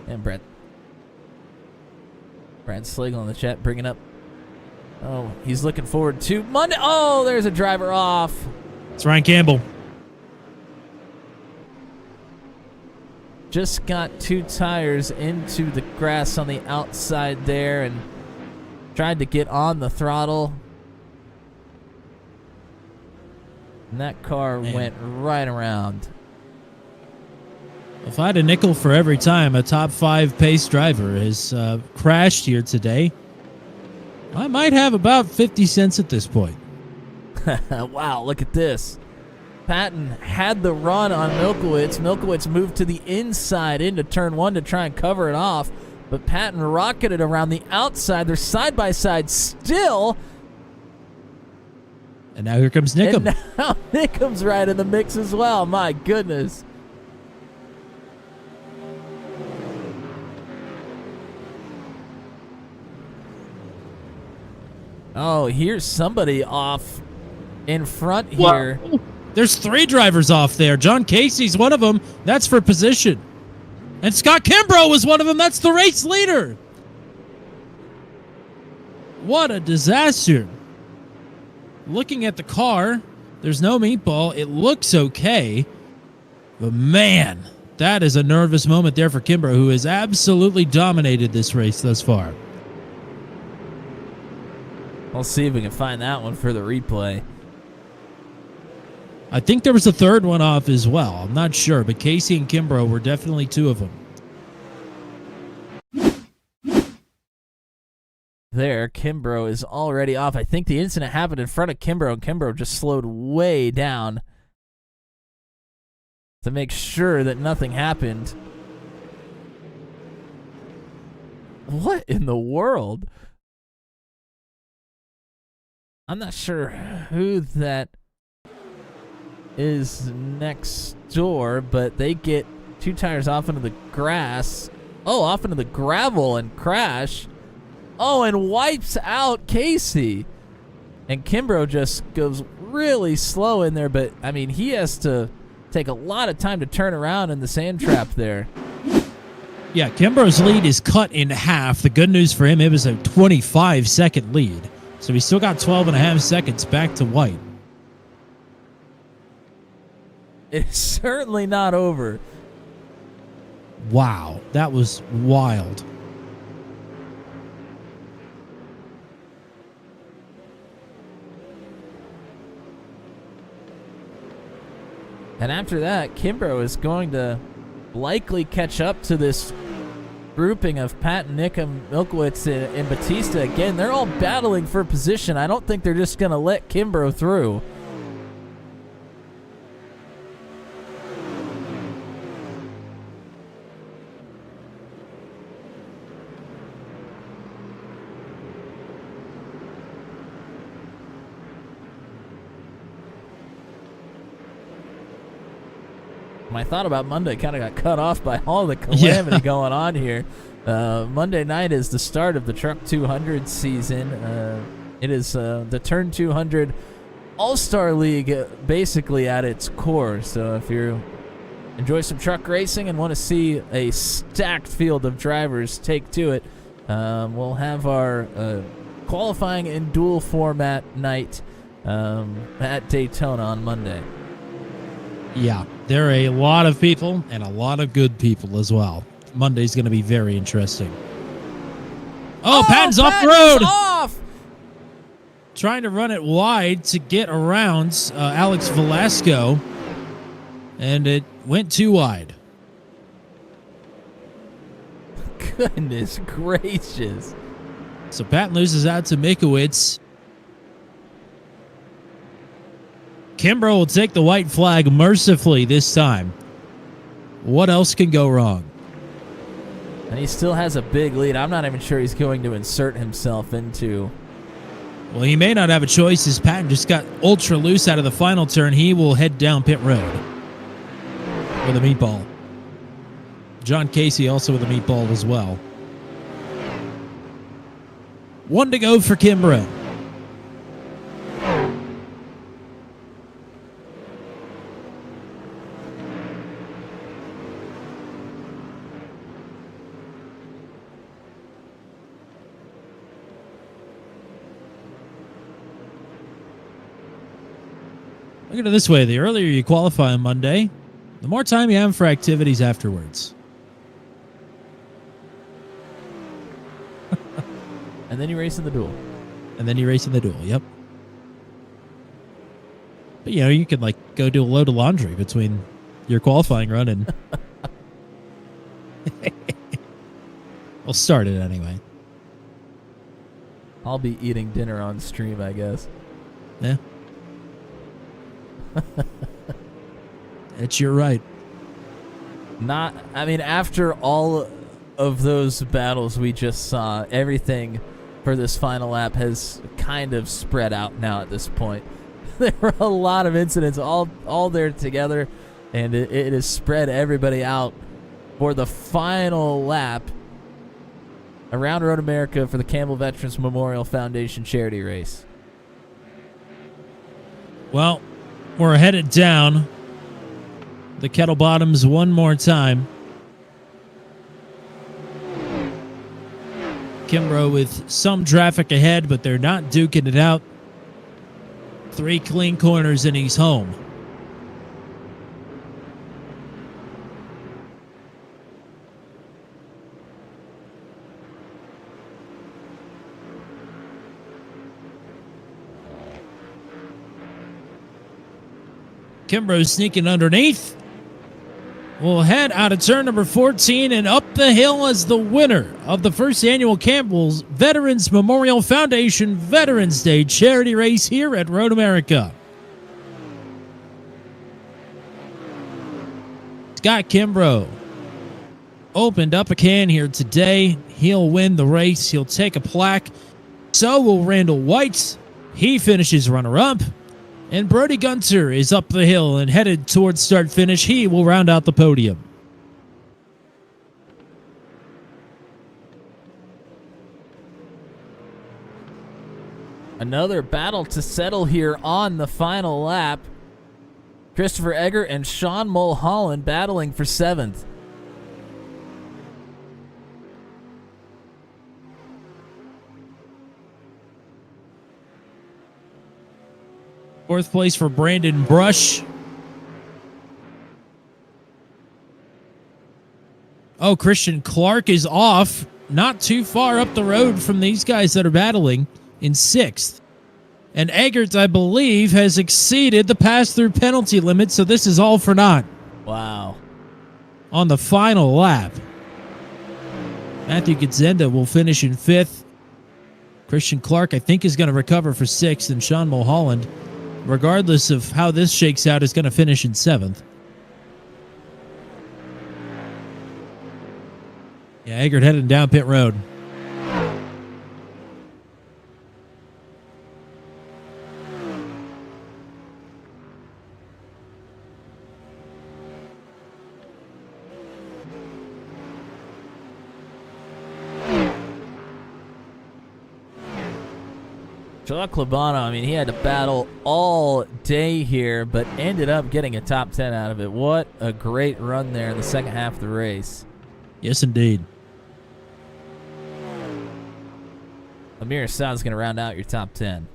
And Brad Slagle in the chat bringing up. Oh, he's looking forward to Monday. Oh, there's a driver off. It's Ryan Campbell. Just got 2 tires into the grass on the outside there and tried to get on the throttle. And that car went right around. If I had a nickel for every time a top 5 pace driver has crashed here today, I might have about 50 cents at this point. Wow, look at this. Patton had the run on Milkowitz. Milkowitz moved to the inside into turn 1 to try and cover it off, but Patton rocketed around the outside. They're side by side still. And now here comes Nickum. And now Nickham's right in the mix as well. My goodness. Oh, here's somebody off in front here. Whoa. There's 3 drivers off there. John Casey's one of them. That's for position. And Scott Kimbrough was one of them. That's the race leader. What a disaster. Looking at the car, there's no meatball. It looks okay. But man, that is a nervous moment there for Kimbrough, who has absolutely dominated this race thus far. We'll see if we can find that one for the replay. I think there was a third one off as well. I'm not sure, but Casey and Kimbrough were definitely 2 of them. There, Kimbrough is already off. I think the incident happened in front of Kimbrough, and Kimbrough just slowed way down to make sure that nothing happened. What in the world? I'm not sure who that is next door, but they get 2 tires off into the grass. Oh, off into the gravel and crash. Oh, and wipes out Casey. And Kimbrough just goes really slow in there, but, I mean, he has to take a lot of time to turn around in the sand trap there. Yeah, Kimbrough's lead is cut in half. The good news for him, it was a 25-second lead. So he still got 12 and a half seconds back to White. It's certainly not over. Wow, that was wild. And after that, Kimbrough is going to likely catch up to this grouping of Patton, Nickum, Milkowitz, and Batista. Again, they're all battling for position. I don't think they're just going to let Kimbrough through. My thought about Monday kind of got cut off by all the calamity going on here. Monday night is the start of the Truck 200 season. It is the Turn 200 All-Star League basically at its core. So if you enjoy some truck racing and want to see a stacked field of drivers take to it, we'll have our qualifying in dual format night at Daytona on Monday. Yeah, there are a lot of people and a lot of good people as well. Monday's going to be very interesting. Oh, Patton's off the road! Off! Trying to run it wide to get around Alex Velasco, and it went too wide. Goodness gracious. So Patton loses out to Mikowitz. Kimbrough will take the white flag mercifully this time. What else can go wrong? And he still has a big lead. I'm not even sure he's going to insert himself into... Well, he may not have a choice as Patton just got ultra loose out of the final turn. He will head down pit road with a meatball. John Casey also with a meatball as well. 1 to go for Kimbrough. Look at it this way. The earlier you qualify on Monday, the more time you have for activities afterwards. And then you race in the duel. Yep. But, you know, you could, like, go do a load of laundry between your qualifying run and... We'll start it anyway. I'll be eating dinner on stream, I guess. Yeah. It's your right. After all of those battles we just saw, everything for this final lap has kind of spread out now at this point. There were a lot of incidents all there together, and it has spread everybody out for the final lap around Road America for the Campbell Veterans Memorial Foundation charity race. Well, we're headed down the Kettle Bottoms one more time. Kimbrough with some traffic ahead, but they're not duking it out. 3 clean corners and he's home. Kimbrough sneaking underneath. We'll head out of turn number 14 and up the hill as the winner of the first annual Campbell's Veterans Memorial Foundation Veterans Day charity race here at Road America. Scott Kimbrough opened up a can here today. He'll win the race. He'll take a plaque. So will Randall White. He finishes runner-up. And Brody Gunter is up the hill and headed towards start-finish. He will round out the podium. Another battle to settle here on the final lap. Christopher Egger and Sean Mulholland battling for 7th. Fourth place for Brandon Brush. Oh, Christian Clark is off. Not too far up the road from these guys that are battling in 6th. And Eggert, I believe, has exceeded the pass-through penalty limit, so this is all for naught. Wow. On the final lap. Matthew Gazenda will finish in 5th. Christian Clark, I think, is going to recover for 6th, and Sean Mulholland, regardless of how this shakes out, is going to finish in 7th. Yeah, Eggert heading down pit road. Chuck Labano, I mean, he had to battle all day here, but ended up getting a top 10 out of it. What a great run there in the second half of the race. Yes, indeed. Amir Assad's going to round out your top 10.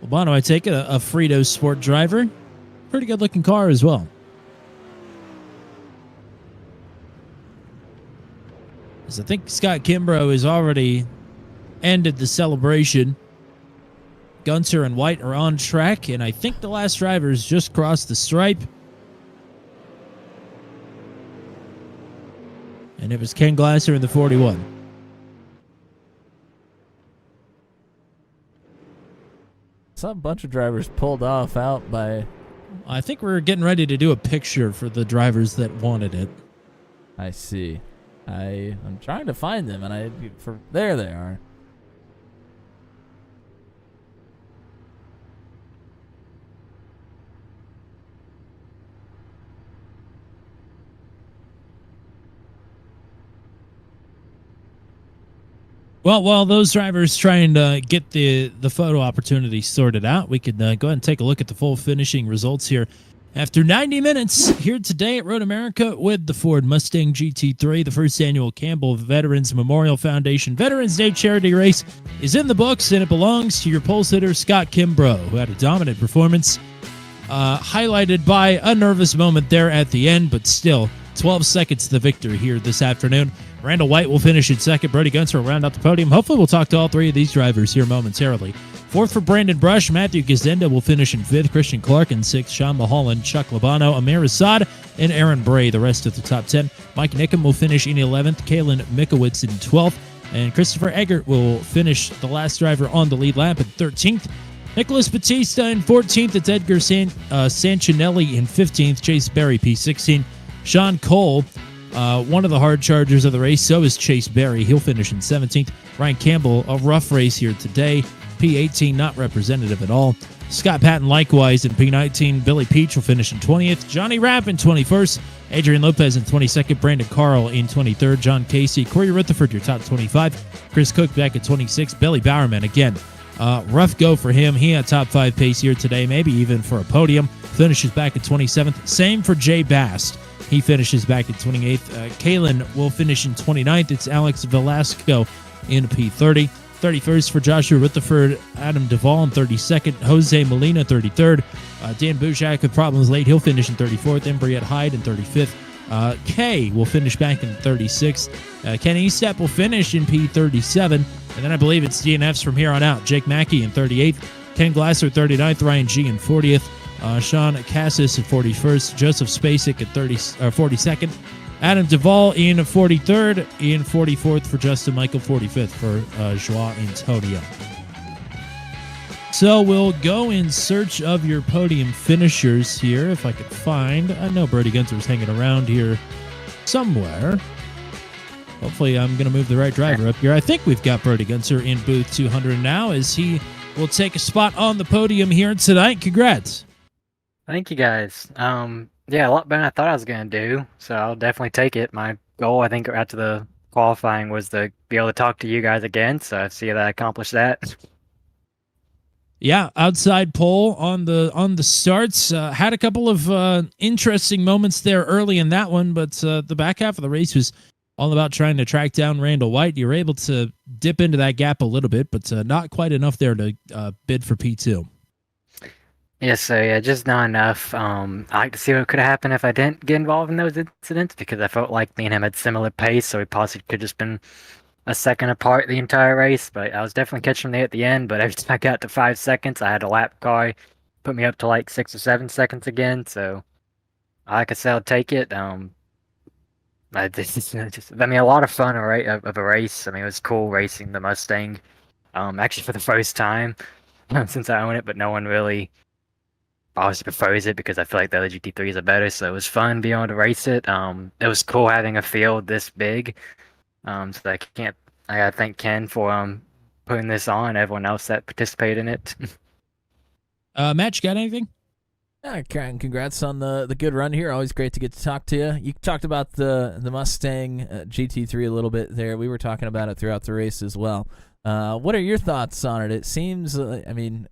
Labano, I take it, a Frito sport driver. Pretty good looking car as well. As I think Scott Kimbrough has already ended the celebration. Gunter and White are on track, and I think the last drivers just crossed the stripe. And it was Ken Glasser in the 41. Saw a bunch of drivers pulled off out by... I think we're getting ready to do a picture for the drivers that wanted it. I see. I'm trying to find them, and there they are. Well, while those drivers trying to get the photo opportunity sorted out, we could go ahead and take a look at the full finishing results here. After 90 minutes here today at Road America with the Ford Mustang GT3, the first annual Campbell Veterans Memorial Foundation Veterans Day charity race is in the books, and it belongs to your pole sitter, Scott Kimbrough, who had a dominant performance, highlighted by a nervous moment there at the end, but still 12 seconds to the victory here this afternoon. Randall White will finish in second. Brody Gunter will round out the podium. Hopefully we'll talk to all three of these drivers here momentarily. Fourth for Brandon Brush. Matthew Gazenda will finish in fifth. Christian Clark in sixth. Sean Mulholland, Chuck Labano, Amir Assad, and Aaron Bray, the rest of the top 10. Mike Nickham will finish in 11th. Kalen Mikowitz in 12th. And Christopher Eggert will finish the last driver on the lead lap in 13th. Nicholas Batista in 14th. It's Edgar Sanchinelli in 15th. Chase Berry, P16. Sean Cole, one of the hard chargers of the race. So is Chase Berry. He'll finish in 17th. Ryan Campbell, a rough race here today. P18, not representative at all. Scott Patton, likewise, in P19. Billy Peach will finish in 20th. Johnny Rapp in 21st. Adrian Lopez in 22nd. Brandon Carl in 23rd. John Casey. Corey Rutherford, your top 25. Chris Cook back at 26. Billy Bowerman, again, rough go for him. He had top 5 pace here today, maybe even for a podium. Finishes back at 27th. Same for Jay Bast. He finishes back at 28th. Kalen will finish in 29th. It's Alex Velasco in P30. 31st for Joshua Rutherford. Adam Duvall in 32nd. Jose Molina, 33rd. Dan Bujak with problems late. He'll finish in 34th. Embriette Hyde in 35th. Kay will finish back in 36th. Ken Estep will finish in P37. And then I believe it's DNFs from here on out. Jake Mackey in 38th. Ken Glasser, 39th. Ryan G in 40th. Sean Cassis at 41st. Joseph Spacek at 42nd. Adam Duvall in 43rd. In 44th for Justin Michael. 45th for Joao Antonio. So we'll go in search of your podium finishers here, if I could find. I know Brody Gunter was hanging around here somewhere. Hopefully I'm going to move the right driver up here. I think we've got Brody Gunter in booth 200 now, as he will take a spot on the podium here tonight. Congrats. Thank you, guys. Yeah, a lot better than I thought I was going to do, so I'll definitely take it. My goal, I think, after the qualifying was to be able to talk to you guys again, so I see that I accomplished that. Yeah, outside pole on the starts. Had a couple of interesting moments there early in that one, but the back half of the race was all about trying to track down Randall White. You were able to dip into that gap a little bit, but not quite enough there to bid for P2. Yeah, so yeah, just not enough. I like to see what could have happened if I didn't get involved in those incidents, because I felt like me and him had similar pace, so we possibly could have just been a second apart the entire race. But I was definitely catching there at the end, but every time I got to 5 seconds, I had a lap car, put me up to like 6 or 7 seconds again, so like I said, I'll take it. I mean, a lot of fun, right, of a race. I mean, it was cool racing the Mustang, actually for the first time since I own it, but no one really obviously prefers it because I feel like the other GT3s are better, so it was fun being able to race it. It was cool having a field this big, so I gotta thank Ken for putting this on, everyone else that participated in it. Matt, you got anything? Yeah, congrats on the good run here. Always great to get to talk to you. You talked about the Mustang GT3 a little bit there. We were talking about it throughout the race as well. What are your thoughts on it? It seems, I mean,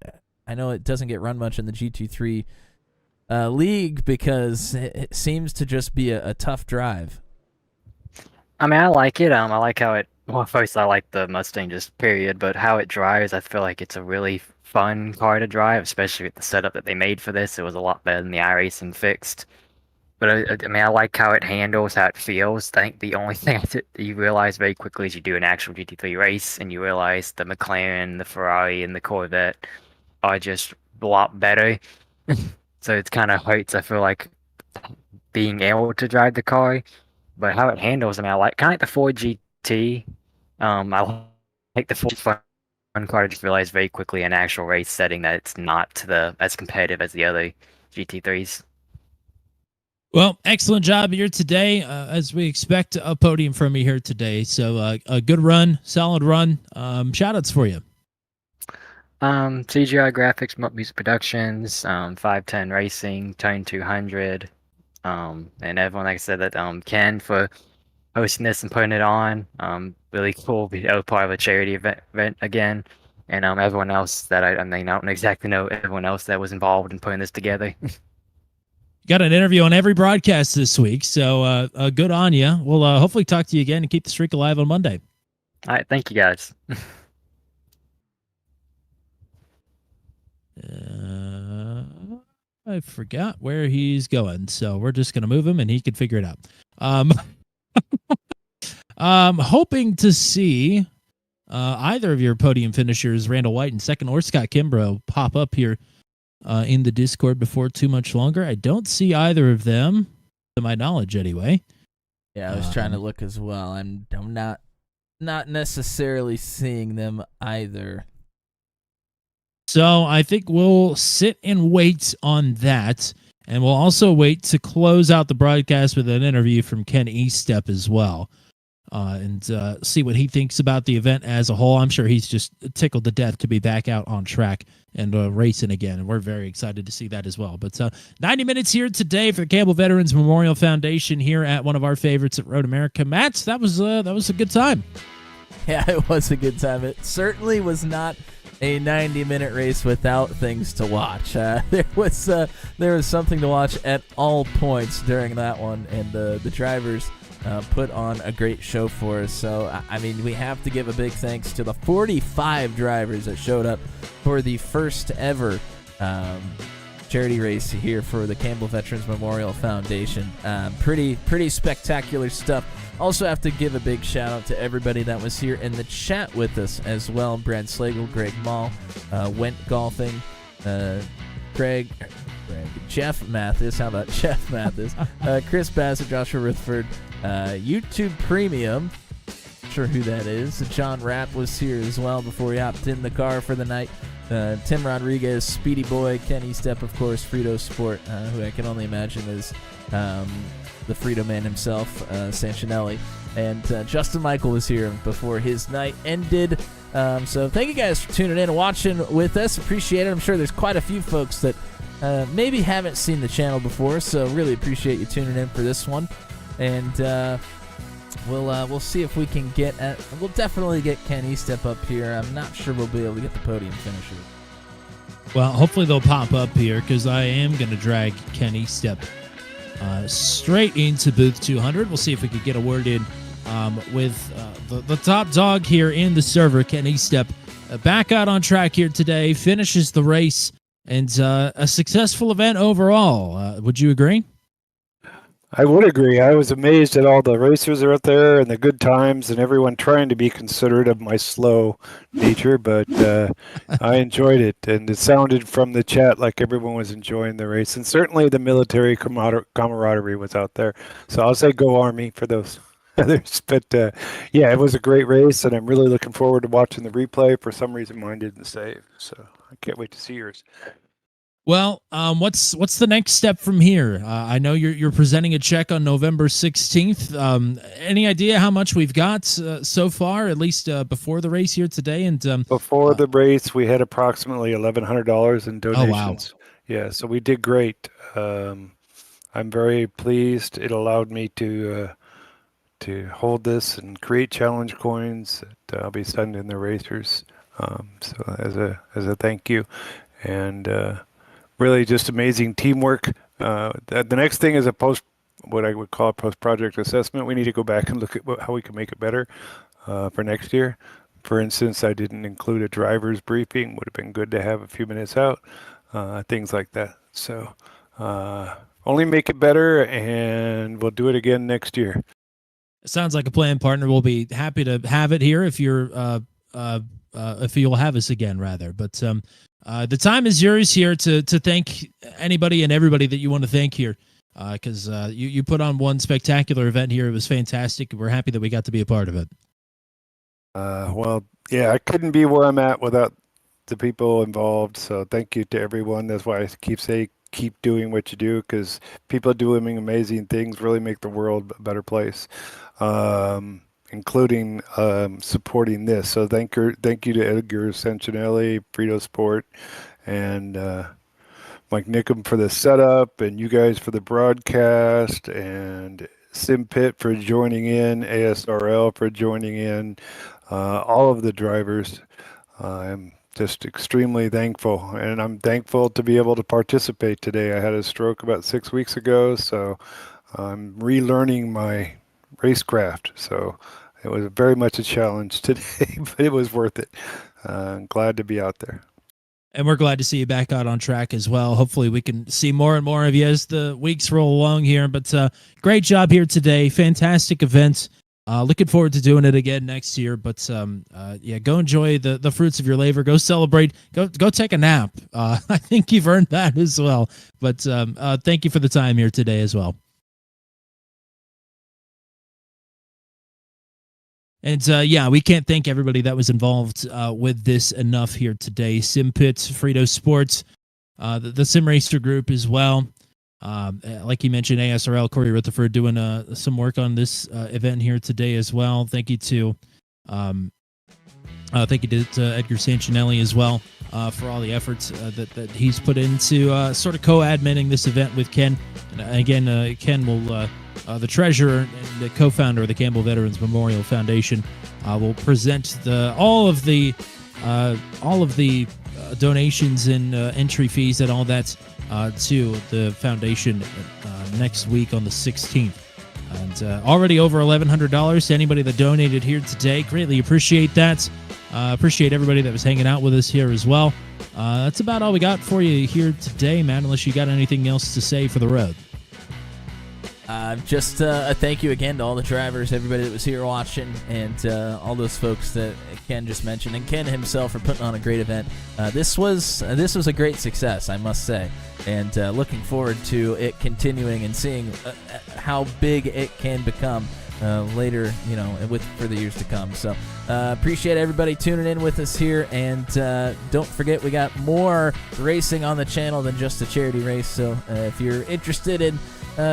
I know it doesn't get run much in the GT3 league because it seems to just be a tough drive. I mean, I like it. I like how it. Well, first, I like the Mustang just period, but how it drives, I feel like it's a really fun car to drive, especially with the setup that they made for this. It was a lot better than the iRacing fixed. But I mean, I like how it handles, how it feels. I think the only thing that you realize very quickly is you do an actual GT3 race, and you realize the McLaren, the Ferrari, and the Corvette are just a lot better. So it kind of hurts, I feel like, being able to drive the car. But how it handles, I mean, I like kind of like the Ford GT. I like the Ford Fun car. I just realized very quickly in actual race setting that it's not as competitive as the other GT3s. Well, excellent job here today, as we expect a podium from you here today. So a good run, solid run. Shout-outs for you. CGI Graphics, Mutt Music Productions, 510 Racing, Turn 200, and everyone, like I said, that Ken for hosting this and putting it on. Really cool to be part of a charity event again, and everyone else that I mean, I don't exactly know everyone else that was involved in putting this together. Got an interview on every broadcast this week, so good on you. We'll hopefully talk to you again and keep the streak alive on Monday. All right, thank you guys. I forgot where he's going, so we're just going to move him and he can figure it out. Hoping to see either of your podium finishers, Randall White in second or Scott Kimbrough, pop up here in the Discord before too much longer. I don't see either of them, to my knowledge anyway. Yeah, I was trying to look as well. I'm not necessarily seeing them either. So I think we'll sit and wait on that, and we'll also wait to close out the broadcast with an interview from Ken Eastep as well, and see what he thinks about the event as a whole. I'm sure he's just tickled to death to be back out on track and racing again, and we're very excited to see that as well. But 90 minutes here today for the Campbell Veterans Memorial Foundation here at one of our favorites at Road America. Matt, that was a good time. Yeah, it was a good time. It certainly was not a 90-minute race without things to watch. There was something to watch at all points during that one, and the drivers put on a great show for us. So, I mean, we have to give a big thanks to the 45 drivers that showed up for the first ever charity race here for the Campbell Veterans Memorial Foundation. Pretty spectacular stuff. Also have to give a big shout out to everybody that was here in the chat with us as well. Brad Slagle, Greg Mall, Went Golfing, Jeff Mathis. How about Jeff Mathis? Chris Bassett, Joshua Rutherford, YouTube Premium. Not sure who that is. John Rapp was here as well before he hopped in the car for the night. Tim Rodriguez, Speedy Boy, Ken Eastep, of course, Frito Sport, who I can only imagine is the Frito man himself, Sanchinelli. And Justin Michael was here before his night ended. So thank you guys for tuning in and watching with us. Appreciate it. I'm sure there's quite a few folks that maybe haven't seen the channel before, so really appreciate you tuning in for this one. And we'll see if we can we'll definitely get Ken Eastep up here. I'm not sure we'll be able to get the podium finisher. Well, hopefully they'll pop up here, because I am going to drag Ken Eastep straight into booth 200. We'll see if we could get a word in with the top dog here in the server, Ken Eastep, back out on track here today, finishes the race, and a successful event overall. Would you agree? I would agree. I was amazed at all the racers are out there and the good times and everyone trying to be considerate of my slow nature, but I enjoyed it, and it sounded from the chat like everyone was enjoying the race, and certainly the military camaraderie was out there. So I'll say go Army for those others. But yeah, it was a great race, and I'm really looking forward to watching the replay. For some reason, mine didn't save, so I can't wait to see yours. Well, what's the next step from here? I know you're presenting a check on November 16th. Any idea how much we've got so far, at least before the race here today? And before the race, we had approximately $1,100 in donations. Oh, wow. Yeah, so we did great. I'm very pleased. It allowed me to hold this and create challenge coins that I'll be sending the racers. So as a thank you, and really just amazing teamwork. The next thing is what I would call a post-project assessment. We need to go back and look at how we can make it better for next year. For instance, I didn't include a driver's briefing. Would have been good to have a few minutes out. Things like that. So only make it better, and we'll do it again next year. Sounds like a plan, partner. We'll be happy to have it here if you'll have us again, rather. But the time is yours here to thank anybody and everybody that you want to thank here, because you put on one spectacular event here. It was fantastic. We're happy that we got to be a part of it. Well, yeah, I couldn't be where I'm at without the people involved. So thank you to everyone. That's why I keep doing what you do, because people doing amazing things really make the world a better place, including supporting this. So thank you to Edgar Sancinelli, Frito Sport, and Mike Nickum for the setup, and you guys for the broadcast, and SimPit for joining in, ASRL for joining in, all of the drivers. I'm just extremely thankful, and I'm thankful to be able to participate today. I had a stroke about 6 weeks ago, so I'm relearning my racecraft. So it was very much a challenge today, but it was worth it. I'm glad to be out there. And we're glad to see you back out on track as well. Hopefully we can see more and more of you as the weeks roll along here. But great job here today. Fantastic event. Looking forward to doing it again next year. But yeah, go enjoy the fruits of your labor. Go celebrate. Go take a nap. I think you've earned that as well. But thank you for the time here today as well. And yeah, we can't thank everybody that was involved with this enough here today. SimPit, Frito Sports, the Sim Racer group as well. Like you mentioned, ASRL, Corey Rutherford doing some work on this event here today as well. Thank you to Edgar Sancinelli as well for all the efforts that he's put into sort of co-adminning this event with Ken. And again, Ken will, the treasurer and the co-founder of the Campbell Veterans Memorial Foundation, will present all of the donations and entry fees and all that to the foundation next week on the 16th. And already over $1,100 to anybody that donated here today. Greatly appreciate that. Appreciate everybody that was hanging out with us here as well. That's about all we got for you here today, Matt, unless you got anything else to say for the road. Just a thank you again to all the drivers, everybody that was here watching, and all those folks that Ken just mentioned, and Ken himself for putting on a great event. This was a great success, I must say, and looking forward to it continuing and seeing how big it can become later, for the years to come. So appreciate everybody tuning in with us here, and don't forget we got more racing on the channel than just a charity race. So if you're interested in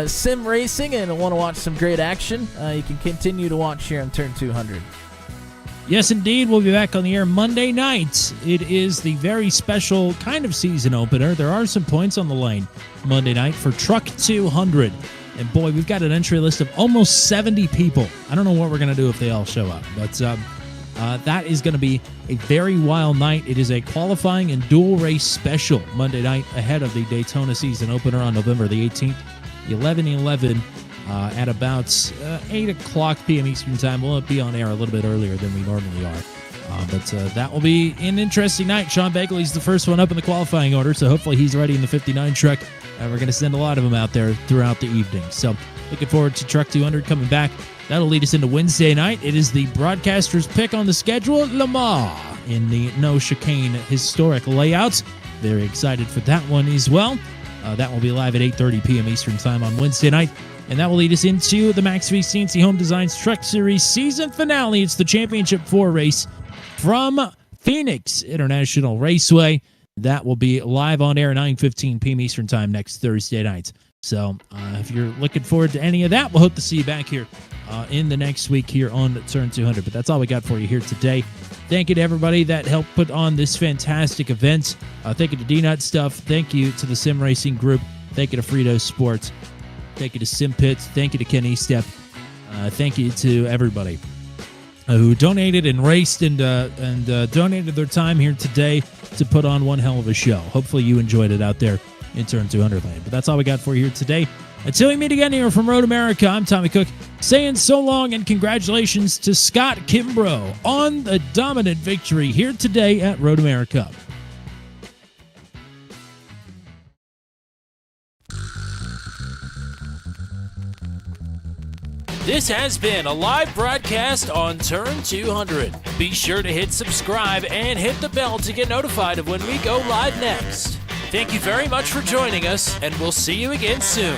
sim racing and want to watch some great action, you can continue to watch here on Turn 200. Yes, indeed. We'll be back on the air Monday night. It is the very special kind of season opener. There are some points on the line Monday night for Truck 200. And boy, we've got an entry list of almost 70 people. I don't know what we're going to do if they all show up, but that is going to be a very wild night. It is a qualifying and dual race special Monday night ahead of the Daytona season opener on November the 18th. 11/11 at about 8 o'clock p.m. Eastern Time. We'll be on air a little bit earlier than we normally are. But that will be an interesting night. Sean Begley's the first one up in the qualifying order, so hopefully he's ready in the 59 truck. We're going to send a lot of them out there throughout the evening. So looking forward to Truck 200 coming back. That'll lead us into Wednesday night. It is the broadcaster's pick on the schedule, Lamar, in the No Chicane historic layouts. Very excited for that one as well. That will be live at 8:30 p.m. Eastern Time on Wednesday night. And that will lead us into the Max V CNC Home Designs Truck Series season finale. It's the Championship 4 race from Phoenix International Raceway. That will be live on air 9:15 p.m. Eastern Time next Thursday night. So if you're looking forward to any of that, we'll hope to see you back here in the next week here on Turn 200. But that's all we got for you here today. Thank you to everybody that helped put on this fantastic event. Thank you to D-Nut Stuff. Thank you to the Sim Racing Group. Thank you to Frito Sports. Thank you to SimPit. Thank you to Kenny Step. Thank you to everybody who donated and raced and donated their time here today to put on one hell of a show. Hopefully you enjoyed it out there in Turn 200 land. But that's all we got for you here today. Until we meet again here from Road America, I'm Tommy Cook, saying so long and congratulations to Scott Kimbrough on the dominant victory here today at Road America. This has been a live broadcast on Turn 200. Be sure to hit subscribe and hit the bell to get notified of when we go live next. Thank you very much for joining us, and we'll see you again soon.